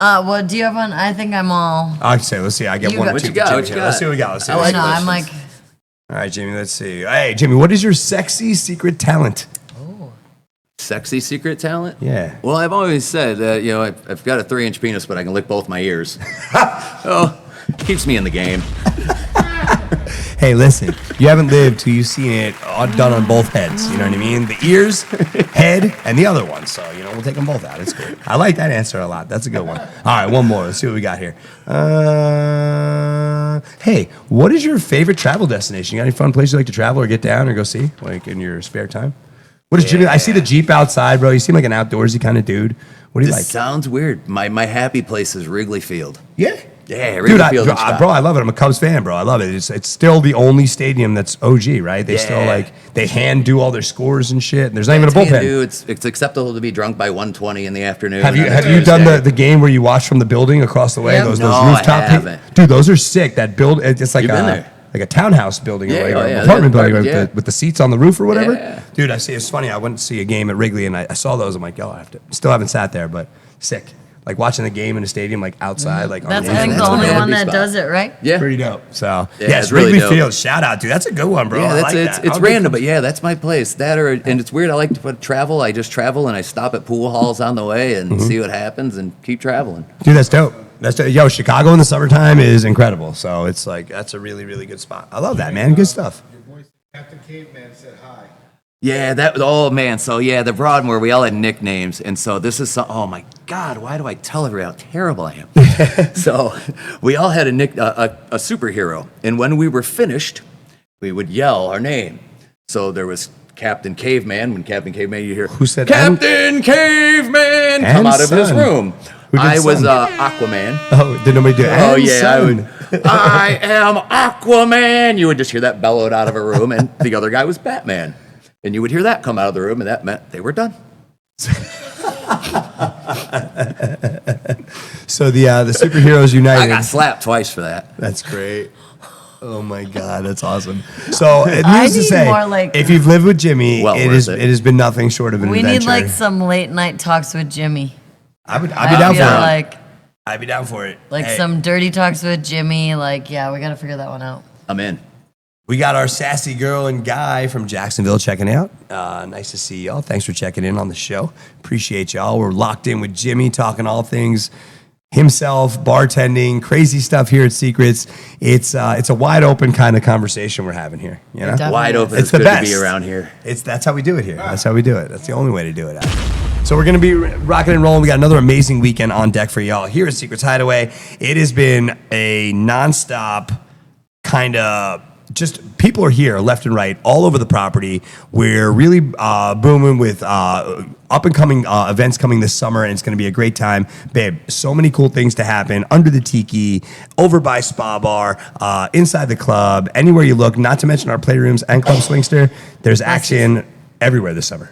Well, do you have one? I think I'm all. I'd say. Let's see. I get You one got- or What two. you got? for What Jimmy you here. Let's got? see what we got. Let's see. I what like we got. I'm like, All right, Jimmy. Let's see. Hey, Jimmy, what is your sexy secret talent? Sexy secret talent? Yeah. Well, I've always said that, I've got a 3-inch penis, but I can lick both my ears. Oh, keeps me in the game. Hey, listen, you haven't lived till you've seen it all done on both heads. You know what I mean? The ears, head, and the other one. So, we'll take them both out. It's good. I like that answer a lot. That's a good one. All right, one more. Let's see what we got here. Hey, what is your favorite travel destination? You got any fun places you like to travel or get down or go see, like in your spare time? What is Jimmy? I see the Jeep outside, bro. You seem like an outdoorsy kind of dude. What do you This like? sounds weird. My happy place is Wrigley Field. Yeah. Yeah, Wrigley Dude, Field. in Chicago. bro, I love it. I'm a Cubs fan, bro. I love it. It's still the only stadium that's OG, right? They still Yeah. they hand do all their scores and shit. And there's not even a It's bullpen. dude, it's acceptable to be drunk by 1:20 in the afternoon. Have you on a have you done Tuesday. the game where you watch from the building across the way? Yep. Those No, I rooftop haven't. Dude, those are sick. That build it's like You've been there. like a townhouse building Yeah, or like oh, an yeah. apartment Yeah, building right, yeah. with the seats on the roof or whatever. Yeah. Dude, I see. It's funny. I went to see a game at Wrigley and I saw those. I'm like, yo, I have to. Still haven't sat there, but sick. Like watching the game in a stadium, like outside, like on That's the I think internet. the only That's one a that spot. does it, right? Yeah. Pretty dope. So Yeah, it's it's really Wrigley dope. Field. Shout out, dude. That's a good one, bro. Yeah, I that's like it's that. it's I'll be- random, but yeah, that's my place. And it's weird. I like to travel. I just travel and I stop at pool halls on the way and Mm-hmm. see what happens and keep traveling. Dude, that's dope. That's dope. Yo, Chicago in the summertime is incredible. So it's like that's a really, really good spot. I love that, man. Good stuff. Your voice, Captain Caveman said hi. Yeah, oh man. So yeah, the Broadmoor, we all had nicknames, and so this is oh my God, why do I tell everyone how terrible I am? So we all had a superhero, and when we were finished, we would yell our name. So there was Captain Caveman. When Captain Caveman, you hear Who said Captain Caveman come and out of his son? room. Who did I was son? Aquaman. Oh, did nobody do it? Oh And yeah, son. I am Aquaman. You would just hear that bellowed out of a room, and the other guy was Batman, and you would hear that come out of the room, and that meant they were done. So the superheroes united. I got slapped twice for that. That's great. Oh my God, that's awesome. So I needless to need say, more, like- if you've lived with Jimmy, Well it worth it. has been nothing short of an We adventure. need like some late night talks with Jimmy. I'd be I down for feel it. I'd be down for it. like Hey, some dirty talks with Jimmy. Like, yeah, we got to figure that one out. I'm in. We got our sassy girl and guy from Jacksonville checking out. Nice to see y'all. Thanks for checking in on the show. Appreciate y'all. We're locked in with Jimmy, talking all things himself, bartending, crazy stuff here at Secrets. It's a wide open kind of conversation we're having here. You know? Definitely. Wide open. It's It's the good best. to be around here. That's how we do it here. That's how we do it. That's the only way to do it. So we're going to be rocking and rolling. We got another amazing weekend on deck for y'all here at Secrets Hideaway. It has been a nonstop kind of just people are here left and right all over the property. We're really booming with up and coming events coming this summer, and it's going to be a great time. Babe, so many cool things to happen under the tiki, over by Spa Bar, inside the club, anywhere you look, not to mention our playrooms and Club Swingster. There's action everywhere this summer.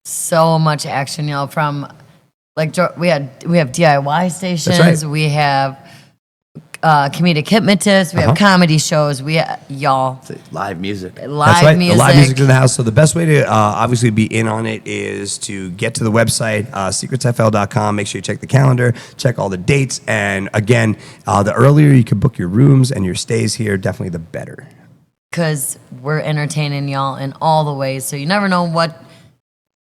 So much action, y'all. From like we have DIY stations. That's right. We have comedic hypnotists. We have comedy shows. Y'all It's live music. That's live right. music. The live music in the house. So the best way to obviously be in on it is to get to the website, secretsfl.com. Make sure you check the calendar, check all the dates. And again, the earlier you can book your rooms and your stays here, definitely the better. Because we're entertaining y'all in all the ways. So you never know what,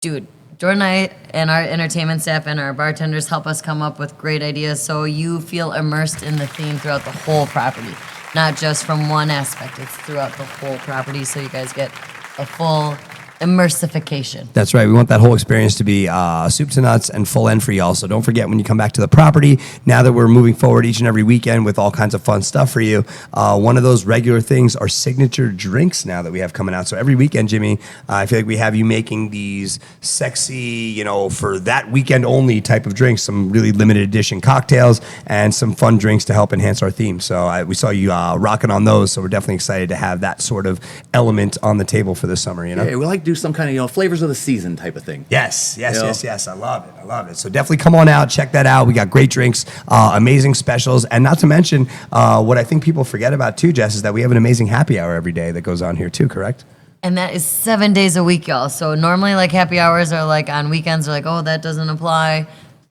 dude. Jordan and I and our entertainment staff and our bartenders help us come up with great ideas so you feel immersed in the theme throughout the whole property. Not just from one aspect, it's throughout the whole property so you guys get a full immersification. That's right. We want that whole experience to be soup to nuts and full end for y'all. So don't forget when you come back to the property, now that we're moving forward each and every weekend with all kinds of fun stuff for you, one of those regular things are signature drinks now that we have coming out. So every weekend, Jimmy, I feel like we have you making these sexy, for that weekend only type of drinks, some really limited edition cocktails and some fun drinks to help enhance our theme. So we saw you rocking on those. So we're definitely excited to have that sort of element on the table for this summer, Yeah, we like to do some kind of flavors of the season type of thing. Yes. Yeah. I love it. So definitely come on out, check that out. We got great drinks, amazing specials, and not to mention what I think people forget about too, Jess, is that we have an amazing happy hour every day that goes on here too. Correct? And that is 7 days a week, y'all. So normally like happy hours are like on weekends, are like, oh, that doesn't apply.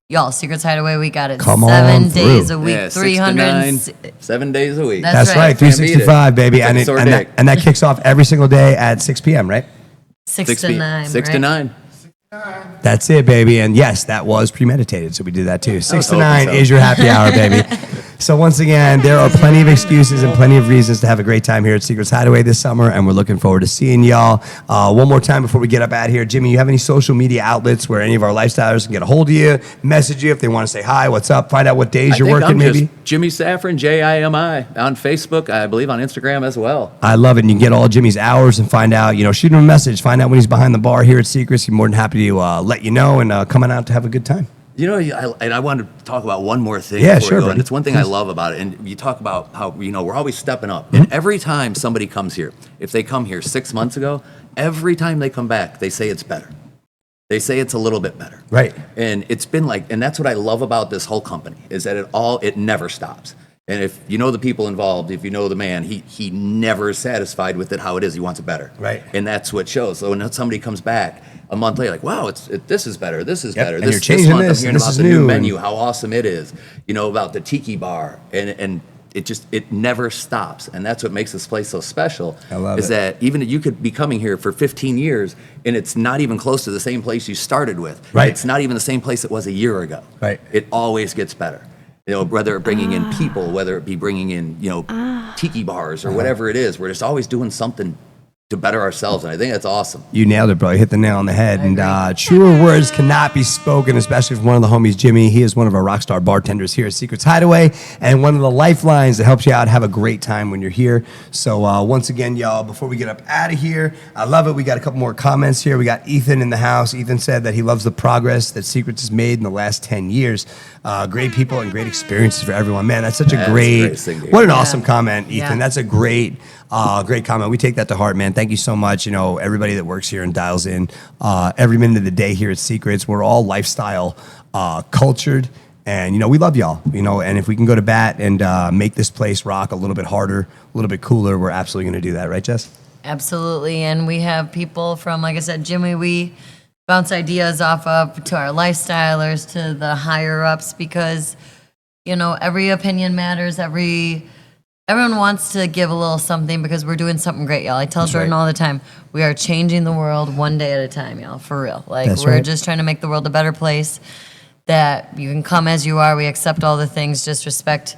Y'all, Secrets Hideaway, we got it Come 7 on days through. a week, Yeah, 6 to 300. 9, 7 days a week. That's That's right. right, Can't beat it. 365, baby, It's like and, a sore and, dick. that kicks off every single day at 6 p.m. Right? 6 to 9. 6 to right? 9. That's it, baby. And yes, that was premeditated, so we did that too. 6 to hoping 9 so. is your happy hour, baby. So once again, there are plenty of excuses and plenty of reasons to have a great time here at Secrets Hideaway this summer, and we're looking forward to seeing y'all. One more time before we get up out of here, Jimmy, you have any social media outlets where any of our lifestylers can get a hold of you, message you if they want to say hi, what's up, find out what days you're working, I'm maybe? just Jimmy Saffron, Jimi, on Facebook, I believe on Instagram as well. I love it. And you can get all Jimmy's hours and find out, shoot him a message, find out when he's behind the bar here at Secrets. He's more than happy to let you know and come on out to have a good time. You know, I wanted to talk about one more thing. Yeah, before sure, we go, buddy. and it's one thing I love about it. And you talk about how, you know, we're always stepping up. And every time somebody comes here, if they come here 6 months ago, every time they come back, they say it's better. They say it's a little bit better. Right. And it's been like, and that's what I love about this whole company, is that it never stops. And if you know the people involved, if you know the man, he never is satisfied with it how it is. He wants it better. Right. And that's what shows. So when somebody comes back a month later, like, wow, this is better. This is better. And This, you're changing this month this, I'm hearing and this about is the new new, menu, and- how awesome it is. You know, about the tiki bar, and it never stops. And that's what makes this place so special. I love is it. that even you could be coming here for 15 years and it's not even close to the same place you started with. Right. It's not even the same place it was a year ago. Right. It always gets better. You know, whether it bringing in people, whether it be bringing in, you know, tiki bars or whatever it is, we're just always doing something to better ourselves. And I think that's awesome. You nailed it, bro. You hit the nail on the head. And truer words cannot be spoken, especially from one of the homies, Jimmy. He is one of our rock star bartenders here at Secrets Hideaway and one of the lifelines that helps you out have a great time when you're here. So once again, y'all, before we get up out of here, I love it. We got a couple more comments here. We got Ethan in the house. Ethan said that he loves the progress that Secrets has made in the last 10 years. Great people and great experiences for everyone. Man, that's such a That's great, the greatest thing to hear. what an awesome comment, Ethan. Yeah. That's a great comment. We take that to heart, man. Thank you so much. You know, everybody that works here and dials in every minute of the day here at Secrets. We're all lifestyle cultured, and you know we love y'all. You know, and if we can go to bat and make this place rock a little bit harder, a little bit cooler, we're absolutely going to do that, right, Jess? Absolutely. And we have people from, like I said, Jimmy, we bounce ideas off of to our lifestylers, to the higher ups, because, you know, every opinion matters. Everyone wants to give a little something because we're doing something great, y'all. I tell Jordan right. all the time, we are changing the world one day at a time, y'all, for real. Like, That's we're right. just trying to make the world a better place, that you can come as you are. We accept all the things, just respect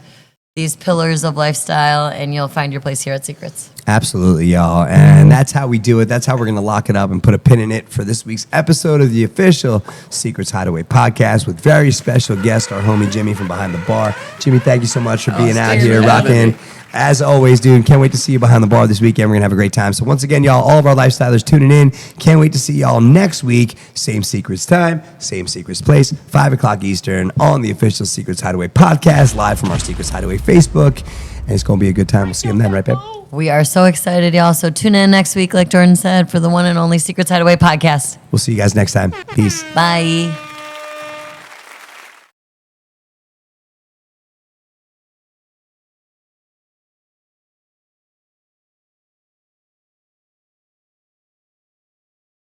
these pillars of lifestyle, and you'll find your place here at Secrets. Absolutely, y'all. And that's how we do it. That's how we're going to lock it up and put a pin in it for this week's episode of the official Secrets Hideaway podcast with very special guest, our homie Jimmy from behind the bar. Jimmy, thank you so much for being out thanks here, for having rocking. me. As always, dude, can't wait to see you behind the bar this weekend. We're going to have a great time. So once again, y'all, all of our lifestylers tuning in. Can't wait to see y'all next week. Same Secrets time, same Secrets place, 5 o'clock Eastern on the official Secrets Hideaway podcast, live from our Secrets Hideaway Facebook. And it's going to be a good time. We'll see them then, right, babe? We are so excited, y'all. So tune in next week, like Jordan said, for the one and only Secrets Hideaway podcast. We'll see you guys next time. Peace. Bye.